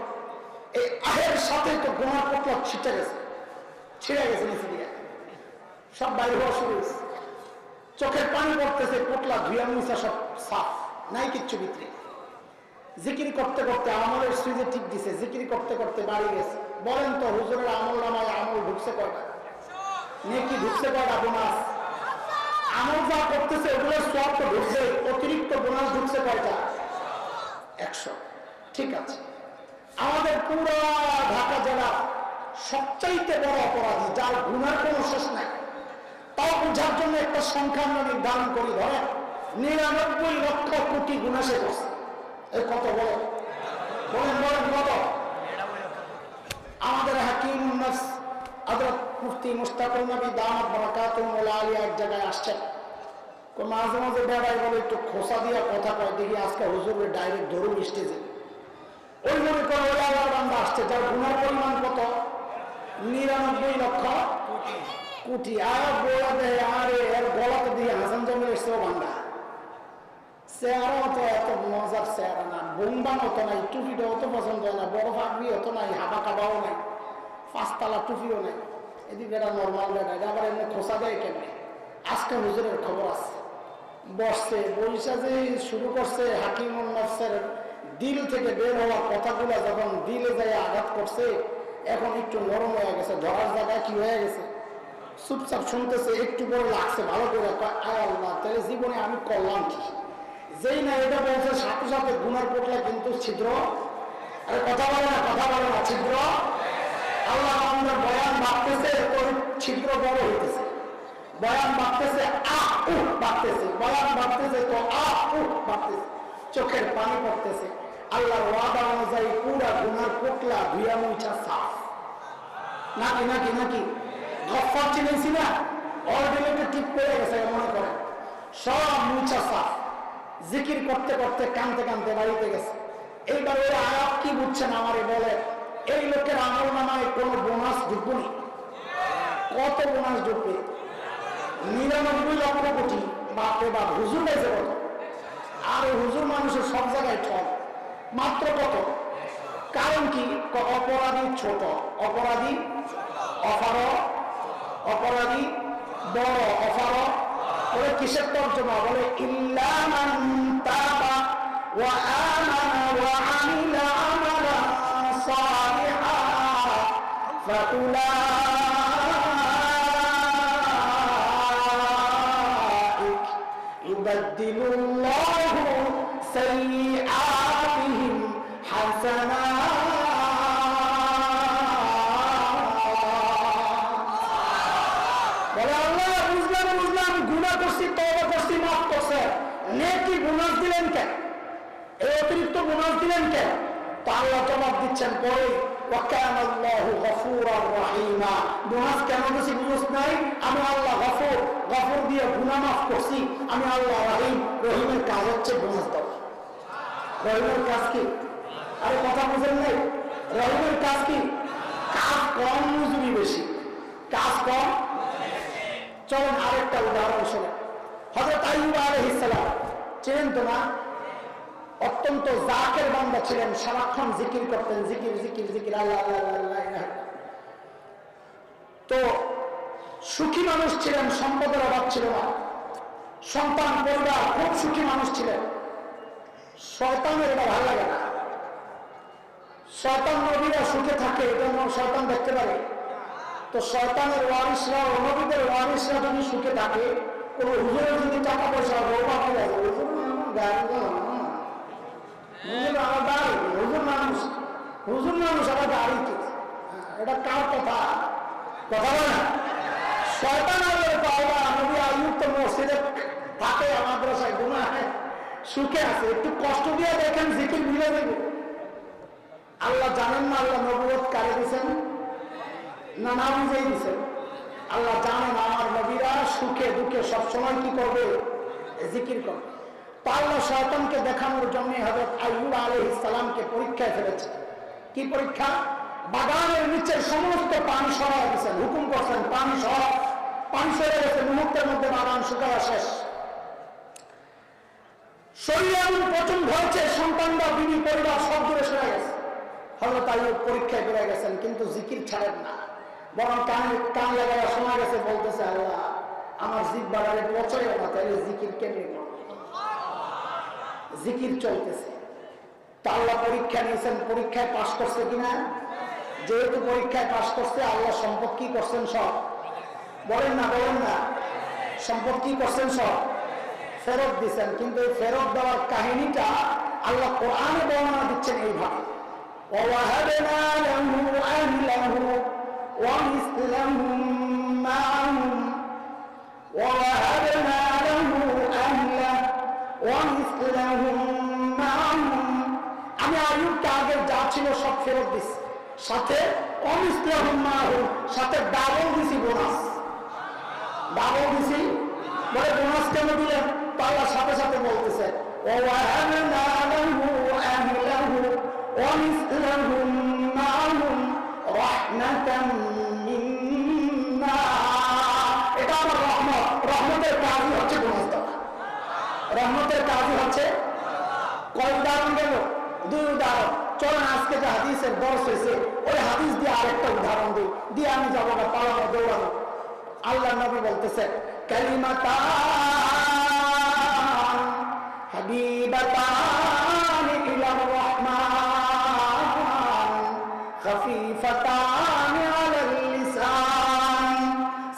S1: এই আহের সাথে তো গুনার পটলা ছিটে গেছে, ছিঁড়ে গেছে নিচে দিয়ে, সব বাইরে হওয়া শুরু হয়েছে, চোখের পানি পড়তেছে, পটলা ধুয়া মুছা সব সাফ, নাই কিচ্ছু ভিতরে। জিকির করতে করতে আমলের সুইচে টিপ দিছে, জিকির করতে করতে বাড়ি গেছে। বলেন তো হুজুরের আমল নামায় আমল ঢুকছে কয়টা? নেকি ঢুকছে কয়টা? বোনাস। আমল যা করতেছে ওগুলো সব তো ঢুকছে, অতিরিক্ত বোনাস ঢুকছে কয়টা? 100। ঠিক আছে, আমাদের পুরো ঢাকা জেলা সবচাইতে বড় অপরাধী যার গুনার কোনো শেষ নাই, তাও বোঝার জন্য একটা সংখ্যা আমরা নির্ধারণ করি। ধরেন 99 লক্ষ কোটি গুনাহ সে করছে। এই কত? বলেন কত? আমাদের হাকিম নাফস হযরত মুফতি মুশতাকুর নবী দামাত বারাকাতুহু আলিয়া এক জায়গায় আসছেন, মাঝে মাঝে বেড়াই বলে একটু খোসা দিয়া কথা কয়, দেখি আজকে হুজুরের ডাইরেক্ট ধরুন স্টেজে। ওই মনে করে ওই আল্লাহর বান্দা আসছে যার গুনার পরিমাণ কত? 99 লক্ষ কোটি। আয়াত বলা দেয় আরে এর গলাতে দিয়ে হাসান জামিল এসেও বান্দা, চেহারাও তো এত মজার চেহারা না, বোমবান হতো নাই, টুপিটা অত পছন্দ হয় না, বড় পাগড়ি হতো নাই, হাবা কাবাও নাই, 5 তালা টুপিও নাই, এদিকে এটা নর্মাল বেড়া, এটা আবার এমনি খোসা দেয় কেমনি। আজকে হুজুরের খবর আছে, বসছে, বৈশা যে শুরু করছে হাকিমুন নফসের দিল থেকে বের হওয়ার কথাগুলো যখন দিলে যায় আঘাত করছে, এখন একটু নরম হয়ে গেছে, ধরার জায়গায় কি হয়ে গেছে, চুপচাপ শুনতেছে। একটু পরে লাগছে ভালো করে, আয় আল্লাহ তাহলে জীবনে আমি করলাম কি? যেই না এটা বলছে সাথে সাথে গুনার পটলা কিন্তু ছিদ্র। আরে কথা বলে না ছিদ্র। আল্লাহ আমাদের বয়ান বাড়তেছে, ওই ছিদ্র বড় হইতেছে, বয়ান বাড়তেছে, বাড়তেছে, বয়ান বাড়তেছে, তো বাড়তেছে, চোখের পানি পড়তেছে। আল্লাহর ওয়াদা অনুযায়ী পুরা গুনার পোটলা ধুয়া মুছা সাফ। নাকি গফফার চিনেছি না, অলরেডি টিপ পেয়ে গেছে, মনে করে সব মুছা সাফ। জিকির করতে করতে কানতে বাড়িতে গেছে। এইবার ওই আয়াত কি বুঝছেন আমারে বলে, এই লোকের আমল নামায় কোনো বোনাস ঢুকবো নি? কত বোনাস ঢুকবে? 99 লক্ষ কোটি। বাপরে বাপ, হুজুর গেছে কত? আর হুজুর মানুষের সব জায়গায় ঠক। মাত্র কত? কারণ কি? অপরাধী ছোট, অপরাধী অফার, অপরাধী বড়, অফার। ওরে কিসের তর্জমা? বলে ইল্লা মান তাবা ওয়া আমানা ওয়া আমিলা আমালান সালিহান ফাউলাইকা ইউবাদদিলুল্লাহু সাইয়্যাতিহিম হাসানাত। বলে আল্লাহ বুঝলাম, গুনাহ করছি, তওবা করছি, মাফ করছে, নেকি বোনাস দিলেন কেন? এই অতিরিক্ত বোনাস দিলেন কেন? তো আল্লাহ জবাব দিচ্ছেন পরে, ওয়া কানা আল্লাহু গফুরার রহিমা। বোনাস কেন দিছি বুঝছ নাই? আমি আল্লাহ গফুর, গফুর দিয়ে গুনাহ মাফ করছি। আমি আল্লাহ রহিম, রহিমের কাজ হচ্ছে বোনাস দেওয়া। রহিমের কাজ কি? আরে কথা বুঝেন নাই? রহিমের কাজ কি? কাজ কম, মজুরি বেশি। কাজ কম। চলেন আরেকটা উদাহরণ শোনেন। হযরত আইয়ুব আলাইহিস সালাম ছিলেন তো না? অত্যন্ত জাকের বান্দা ছিলেন, সারাক্ষণ জিকির করতেন, জিকির জিকির জিকির, আল্লাহ আল্লাহ আল্লাহ। তো সুখী মানুষ ছিলেন, সম্পদের অভাব ছিল না, সন্তান পরিবার, খুব সুখী মানুষ ছিলেন। শয়তানের এটা ভালো লাগে না। শয়তান নবীরা সুখে থাকে, এটা শয়তান দেখতে পারে। তো শয়তানের ওয়ারিসরা, নবীদের ওয়ারিসরা যদি সুখে থাকে, কোন হুজুরের যদি টাকা পয়সা রোবা হয়ে যায়, হুজুর আমার গাড়ি, হুজুর মানুষ আমার গাড়ি কি? এটা কার কথা? কথা বলে না। শয়তান নবী আইয়ুব তো মসজিদে থাকে, মাদ্রাসায় গুনাহে সুখে আছে, একটু কষ্ট দিয়ে দেখেন, জিকির মিলে দেবে। আল্লাহ জানেন না আল্লাহ নবুয়ত কারে দিয়েছেন না না বুঝেই দিয়েছেন? আল্লাহ জানেন আমার নবীরা সুখে দুঃখে সবসময় কি করবে? জিকির করবে। তো আল্লাহ শয়তানকে দেখানোর জন্য হযরত আইয়ুব আলাইহিস সালামকে পরীক্ষায় ফেলেছে। কি পরীক্ষা? বাগানের নিচের সমস্ত পানি সরাই দিয়েছেন, হুকুম করছেন পানি সরে গেছে, মুহূর্তের মধ্যে বাগান শুকায়া শেষ। শরীরে এমন প্রচন্ড হয়েছে, সন্তানরা, বিবি, পরিবার সব দূরে সরে গেছে। হযরত আইয়ুব পরীক্ষায় করে গেছেন, কিন্তু জিকির ছাড়েন না, বরং কান লাগায় শোনা গেছে, বলতেছে আল্লাহ আমার জিহ্বাটারে পচয় না, তাইলে জিকির কেমনে করব? জিকির চলতেছে। তা আল্লাহ পরীক্ষা নিয়েছেন, পরীক্ষায় পাশ করছে কিনা? যেহেতু পরীক্ষায় পাশ করছে, আল্লাহ সম্পদ কি করছেন? সব বলেন না সম্পদ কি করছেন? সব ফেরত দিচ্ছেন। কিন্তু এই ফেরত দেওয়ার কাহিনীটা আল্লাহ কোরআনে বর্ণনা দিচ্ছেন এইভাবে, وَوَهَبْنَا لَهُ أَهْلَهُ وَمِثْلَهُم مَّعَهُمْ وَوَهَبْنَا لَهُ أَهْلَهُ وَمِثْلَهُم مَّعَهُمْ। আমি আইয়ুবকে আগে যা ছিল সব ফেরত দিছি, সাথে وَمِثْلَهُم مَّعَهُمْ, সাথে ডাবল দিছি, বোনাস ডাবল দিছি। বলে বোনাস কেন দিলেন? আল্লাহ সাথে সাথে বলতেছে وَوَهَبْنَا لَهُ أَهْلَهُ وَمِثْلَهُم مَّعَهُمْ رَحْمَةً مِنَّا। এটা আমার রহমত। রহমতের কাজই হচ্ছে বোনাস দেওয়া। রহমতের কাজই হচ্ছে। কয় উদাহরণ গেল? 2 উদাহরণ। চলেন আজকে যে হাদিসের দর্শ হয়েছে, ওই হাদিস দিয়ে আরেকটা উদাহরণ দিই, দিয়ে আমি যাবো না পালানো দৌড়ানো। আল্লাহ নবী বলতেছে কালিমাতান হাবিবাতান ইলার রহমান খাফিফাতান আলাল লিসান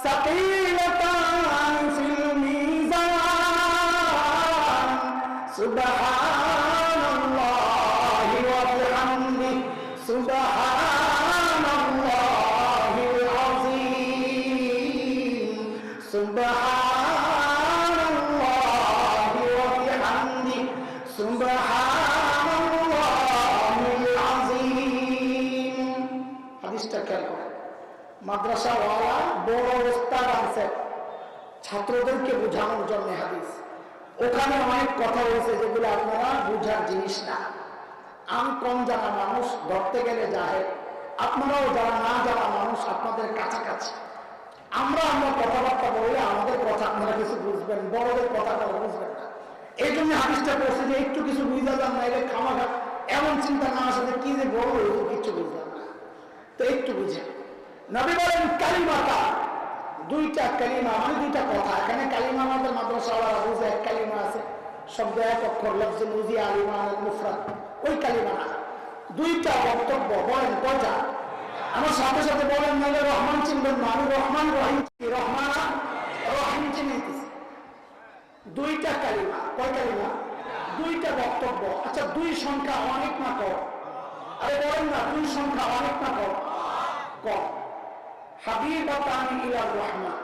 S1: সাকিলাতান ফিল মিজান সুবহানাল্লাহি ওয়া বিহামদিহি সুবহানাল্লাহিল আযীম সুবহানাল্লাহি ওয়া বিহামদিহি সুবহানাল্লাহিল আযীম। হাদিসটা খেয়াল করেন। মাদ্রাসাওয়ালা বড় ওস্তাদ আছে ছাত্রদেরকে বোঝানোর জন্য হাদিস। ওখানে অনেক কথা হয়েছে যেগুলো আপনারা বুঝার জিনিস না। আমি কম জানা মানুষ, ধরতে গেলে জাহেল। আপনারাও যারা না জানা মানুষ, আপনাদের কাছাকাছি। আমরা কথাবার্তা বললে আমাদের কথা আপনারা কিছু বুঝবেন, বড়দের কথা আপনারা বুঝবেন না। এই জন্য হাদিসটা পড়ছে যে একটু কিছু বুঝা যান না, এলে খামাখা এমন চিন্তা না আসে কি যে বলবো কিছু বুঝলাম না, তো একটু বুঝে। নবী বলেন কালিমাটা, দুইটা কালিমা মানে দুইটা কথা। এখানে কালিমা আমাদের মাদ্রাসাওয়ালা বুঝে এক কালিমা আছে, শব্দ এক অক্ষর, লফজুল উজি আলিমা মুফরাদ, ওই কালিমা না, দুইটা বক্তব্য। বলেন কয়টা? আমার সাথে সাথে বলেন, নাহলে রহমান চিনবেন না। আমি রহমান রহিম, রহমান রহিম চিনিতেছি। দুইটা কালিমা। কয় কালিমা? দুইটা বক্তব্য। আচ্ছা, দুই সংখ্যা অনেক না কম? আরে বলেন না, দুই সংখ্যা অনেক না কম? কম। হাবিবাতানি ইলার রহমান,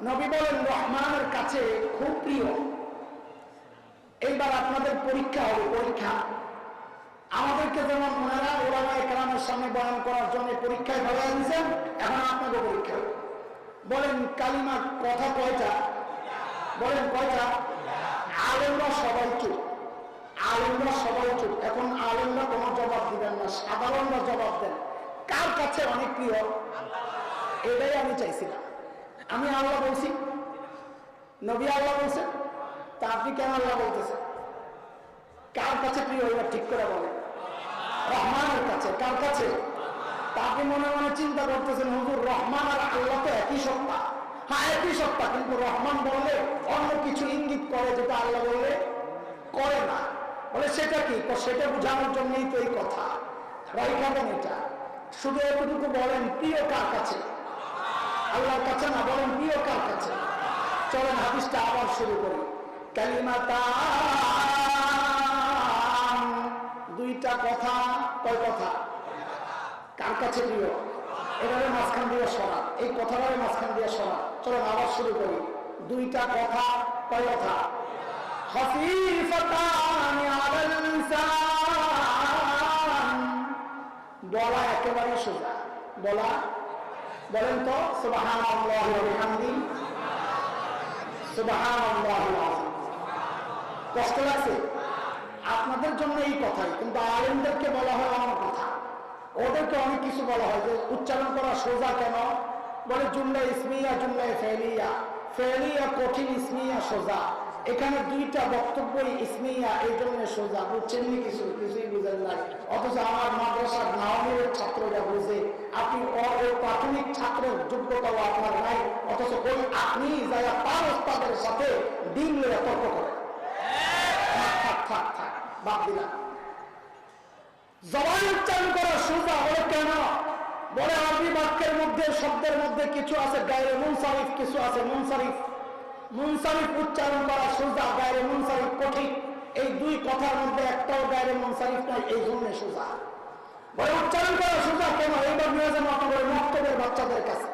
S1: নবী বলেন রহমানের কাছে খুব প্রিয়। এইবার আপনাদের পরীক্ষা হবে, পরীক্ষা। আমাদেরকে যেমন ওনারা ওলামা একরামের সামনে বয়ান করার জন্য পরীক্ষায় ভালো দিয়েছেন, এখন আপনাকে পরীক্ষা। বলেন কালিমার কথা কয়টা? বলেন কয়টা? আলেমরা সবাই চুপ, আলেমরা সবাই চুপ। এখন আলেমরা কোনো জবাব দিবেন না, সাধারণরা জবাব দেন। কার কাছে অনেক প্রিয়? এটাই আমি চাইছিলাম। আমি আল্লাহ বলছি, নবী আল্লাহ বলছেন, তা আপনি কেন আল্লাহ বলতেছেন? কার কাছে প্রিয় এবার ঠিক করে বলেন? রহমানের কাছে। কার কাছে? তা আপনি মনে মনে চিন্তা করতেছেন, হুজুর রহমান আর আল্লাহ তো একই সত্তা। হ্যাঁ একই সত্তা, কিন্তু রহমান বললে অন্য কিছু ইঙ্গিত করে যেটা আল্লাহ বললে করে না। বলে সেটা কি? সেটা বোঝানোর জন্যই তো এই কথা। রাইখাবেন এটা। শুধু এতটুকু বলেন, প্রিয় কার কাছে? আল্লাহর কাছে না, বলেন প্রিয় কার কাছে? চলেন হাদিসটা আবার শুরু করি। কালিমাতা, দুইটা কথা। কয় কথা? কার কাছে প্রিয়? এবারে মাঝখান দিয়ে সরা, এই কথাটারে মাঝখান দিয়ে সরা। চলেন আবার শুরু করি। দুইটা কথা। কয় কথা? খফীফাতানি আলাল লিসান, বলা একেবারে সোজা। বলা, বলেন তো সুবহানাল্লাহি ওয়া বিহামদিহি, সুবহানাল্লাহিল আযীম। কষ্ট লাগছে আপনাদের জন্য এই কথাই, কিন্তু আলেমদেরকে বলা হয় অন্য কথা। ওদেরকে অনেক কিছু বলা হয় যে উচ্চারণ করা সোজা কেন? বলে জুমলা ইসমিয়া, জুমলা ফেলিয়া। ফেলিয়া কঠিন, ইসমিয়া সোজা। এখানে দুইটা বক্তব্যই ইসমিয়া, এই জন্য সোজা। বুঝছেন নি? কিছুই বুঝেন নাই। অথচ আমার মাদ্রাসার নাওমীর ছাত্ররা বুঝে। আপনি ওই প্রাথমিক ছাত্রের যোগ্যতাও আপনার নাই, অথচ ওই আপনি যারা তার ওস্তাদের সাথে দিন নিয়ে তর্ক করেন। থাক বাদ দিলাম। জবান উচ্চারণ করা সোজা। বলে কেন? বলে আরবি বাক্যের মধ্যে, শব্দের মধ্যে কিছু আছে গায়রে মুনসারিফ, কিছু আছে মুনসারিফ। মুনসারিফ উচ্চারণ করা সোজা, গায়রে মুনসারিফ কঠিন। এই দুই কথার মধ্যে একটাও গায়রে মুনসারিফ নাই, এই জন্য সোজা। বলে উচ্চারণ করা সোজা কেন? এইবার নিয়ে যান আপনাদের মক্তবের বাচ্চাদের কাছে।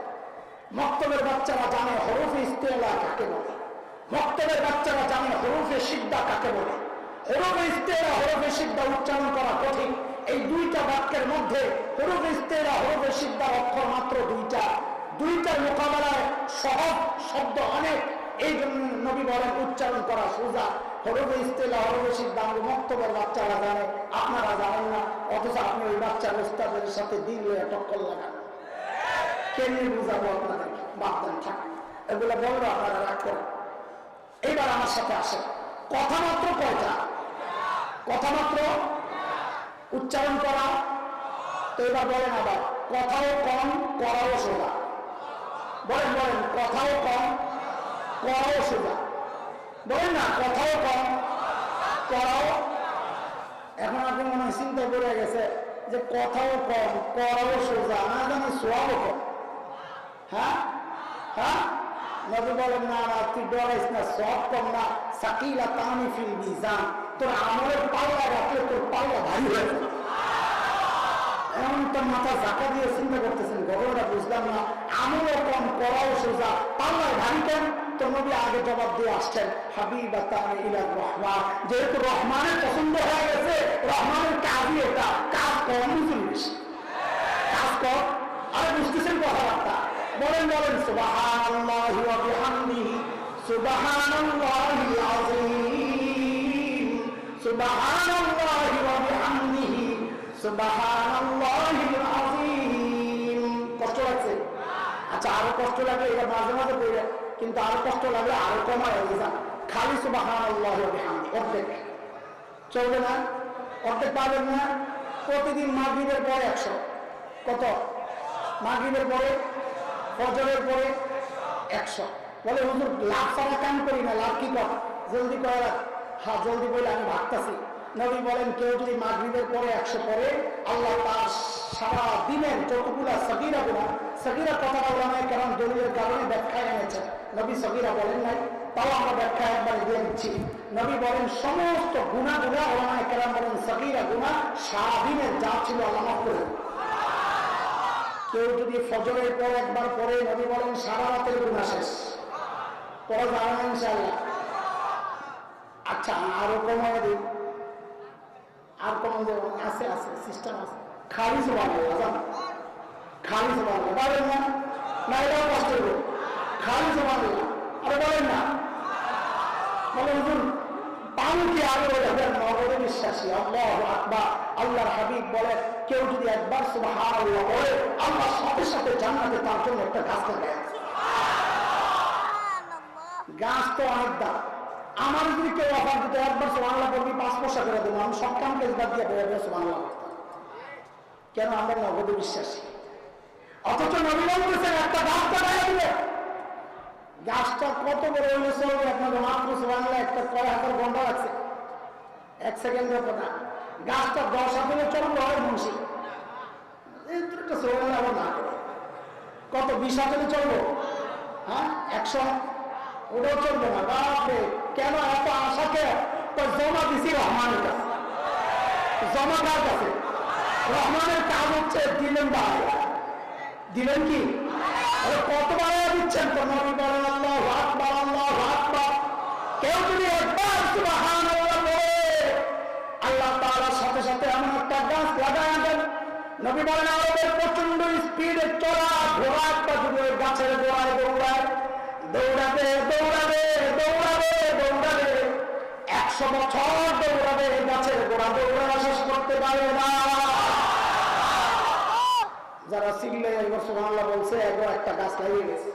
S1: মক্তবের বাচ্চারা জানে হরফে ইস্তেলা কাকে বলে। মক্তবের বাচ্চারা জানে হরফে সিদ্ধা কাকে বলে। হরফে ইস্তেলা, হরফে সিদ্ধা উচ্চারণ করা কঠিন। এই দুইটা বাক্যের মধ্যে হরফে ইস্তেলা, হরফে সিদ্ধার অক্ষর মাত্র দুইটা। দুইটার মোকাবেলায় সহজ শব্দ অনেক। এই জন্য নবী বলেন উচ্চারণ করা সোজা। হরফে ইস্তেলা, হরফে সিদ্ধা আমরা মক্তবের বাচ্চারা জানে, আপনারা জানেন না। অথচ আপনি ওই বাচ্চার ওস্তাদের সাথে দিন লয়ে টক্কর লাগান। কেমনি বুঝাবো আপনাদেরকে? বাদ দেন, থাক। এগুলো বলবো, আপনারা রাগ করেন। এইবার আমার সাথে আসেন। কথা মাত্র কয়টা? কথা মাত্র উচ্চারণ করা। তো এবার বলেন আবার, কথাও কম, করাও সোজা। বলেন কথাও কম, করাও সোজা। বলেন না, কথাও কম, করাও। এখন আপনি মনে হয় চিন্তা করে গেছে যে কথাও কম, করাও সোজা, না জানি সোয়াবও কম। হ্যাঁ হ্যাঁ, নবী বলেন না তুই ডরাইস না, সব কম না। সাকিলা তানি ফিল মিজান, তোর আমলের পাল্লা রাখলে তোর পাল্লা ভারী হয়ে যাবে। এমন তো মাথা জাকা দিয়ে চিন্তা করতেছেন, ঘটনাটা বুঝলাম না। আমলও কম, করাও সোজা, পাল্লায় ভারী কেন? তো নবী আগে জবাব দিয়ে আসছেন, হাবিবাতানি ইলার রহমান। যেহেতু রহমানের পছন্দ হয়ে গেছে, রহমানের কাজই এটা। কাজ কম, বুঝুন বেশি, কাজ কম। আরে বুঝতেছেন কথাবার্তা? বলেন সুবহানাল্লাহি ওয়া বিহামদিহি, সুবহানাল্লাহিল আযীম, সুবহানাল্লাহি ওয়া বিহামদিহি, সুবহানাল্লাহিল আযীম। কষ্ট লাগছে? আচ্ছা আরো কষ্ট লাগলে এটা মাঝে মাঝে পড়ে, কিন্তু আরো কষ্ট লাগলে আরো কমায় হয়ে যান। খালি সুবহানাল্লাহি ওয়া বিহামদি অর্ধেক চলবে না? অর্ধেক পাবেন না? প্রতিদিন মাগরিবের পরে 100। কত? মাগরিবের পরে, ফজরের পরে 100। বলে হুজুর লাভ ছাড়া কাম করি না, লাভ কি কর? জলদি করে। হ্যাঁ জলদি বলে আমি ভাবতেছি। নবী বলেন কেউ যদি মাগরিবের পরে 100 পরে, আল্লাহ তার সারা দিনের যতগুলা সগীরা গুনাহ, সগীরা কথাটা ওলামায়ে কেরাম দলিলের কারণে ব্যাখ্যায় এনেছেন। নবী সগীরা বলেন নাই, তাও আমরা ব্যাখ্যা একবার দিয়ে দিচ্ছি। নবী বলেন সমস্ত গুনাহগুলো ওলামায়ে কেরাম বলেন সগীরা গুনাহ সারা দিনের যা ছিল আল্লাহ মাফ করে। কেউ যদি ফজরের পর একবার পরে, নবী বলেন সারা রাতের গুনাহ শেষ। পরে যাবেন ইনশাআল্লাহ। আচ্ছা আরো কমায় দিন, আর কমায় দেব। আছে আছে সিস্টেম আছে। খালি সুবহানাল্লাহ জান, খালি সুবহানাল্লাহ বলেন না, না এটাও কষ্ট হবে। খালি সুবহানাল্লাহ আরে বলেন না, বলে হুজুর পানি কি আগে ওদের নগদে বিশ্বাসী। আল্লাহু আকবার। আল্লাহর হাবিব বলে কেউ যদি একবার সুবহানাল্লাহ বলে, আল্লাহ সাথে সাথে জান্নাতে তার জন্য একটা গাছ লাগায়। গাছ তো অনেক দাম। আমার যদি কেউ অফার দিতে একবার সুবহানাল্লাহ বলবি 5 পয়সা করে দেবো, আমি সব কাম কেস বাদ দিয়ে বেরোবে সুবহানাল্লাহ। কেন? আমরা নগদে বিশ্বাসী। অথচ নবী বলতেছেন একটা গাছ লাগায় দিবে। গাছটা কত বড় হইলে চলবে? আপনাকে মাত্র সুবহানাল্লাহ একটা 6,000 ঘন্টা লাগছে, 1 সেকেন্ডের কথা। গাছটা 10 দিনে চলবে হয় মুন্সি, একটা সুবহানাল্লাহ আবার না করে কত 20 দিনে চলবো? হ্যাঁ 100 ওটাও চলবে না। বাপরে কেন এত আশাকে? জমা দিছি রহমানের কাছে। জমা কার কাছে? রহমানের কাজ হচ্ছে দিলেন বাড়ায়। দিলেন কি? কত বাড়ায় দিচ্ছেন? তো নবী বলেন আল্লাহু আকবার, আল্লাহু আকবার। কেউ যদি একবার সুবহানাল্লাহ বলে, আল্লাহ তাআলার সাথে সাথে এমন একটা গাছ লাগায় দেন। নবী বলেন আরবের প্রচন্ড স্পিডে চলা ঘোড়া একটা যদি ওই গাছের গোড়ায় দৌড়ায়, দৌড়াবে দৌড়াবে দৌড়াবে দৌড়াবে 100 বছর দৌড়াবে, গাছের গোড়া দৌড়ানো শেষ করতে পারে না। যারা সিগলে একবার সুবহানাল্লাহ বলছে, এগো একটা গাছ লাগিয়ে গেছে।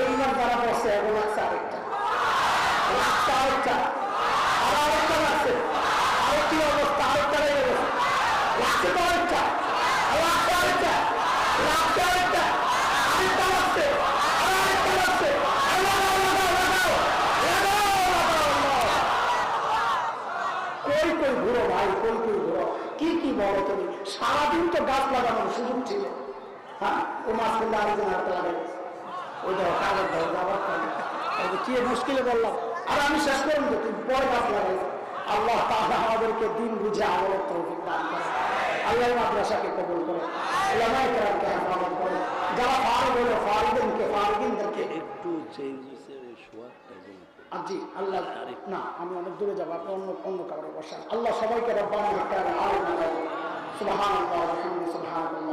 S1: এইবার যারা বসছে এগো লাগছে আরেকটা, লাগছে আরেকটা, আর আরেকটা লাগছে। আর কি অবস্থা? আরেকটা লেগে গেছে, লাগছে তো আরেকটা, লাগছে আরেকটা, লাগছে আরেকটা, আরেকটা লাগছে, আর আরেকটা লাগছে। কই কই ঘুরো ভাই, কই কই ঘুরো। কি কি বলো তুমি? সারাদিন তো গাছ লাগানোর সুযোগ ছিল। হ্যাঁ ও মাছ কিনলে আরেকজন হাতে লাগাই, ওইটা কাগজ ধর আবার কি মুশকিলে বললাম। আর আমি শেষ করুন তো, তুমি পরে গাছ লাগাই। আল্লাহ তাআলা আমাদেরকে দিন বুঝে আমলের তৌফিক দান করে। আল্লাহ মাদ্রাসাকে কবুল করে, উলামায়ে কেরামকে হেফাজত করে। যারা ফারিগ হলো ফারিদিনকে, ফারিদিনদেরকে একটু চেঞ্জ জি আল্লাহ না, আমি অনেক দূরে যাবো, আপনি অন্য কারণে বসেন। আল্লাহ সবাইকে রব্বানা সুবহানাল্লাহ ওয়া বিহামদিহি সুবহানাল্লাহ।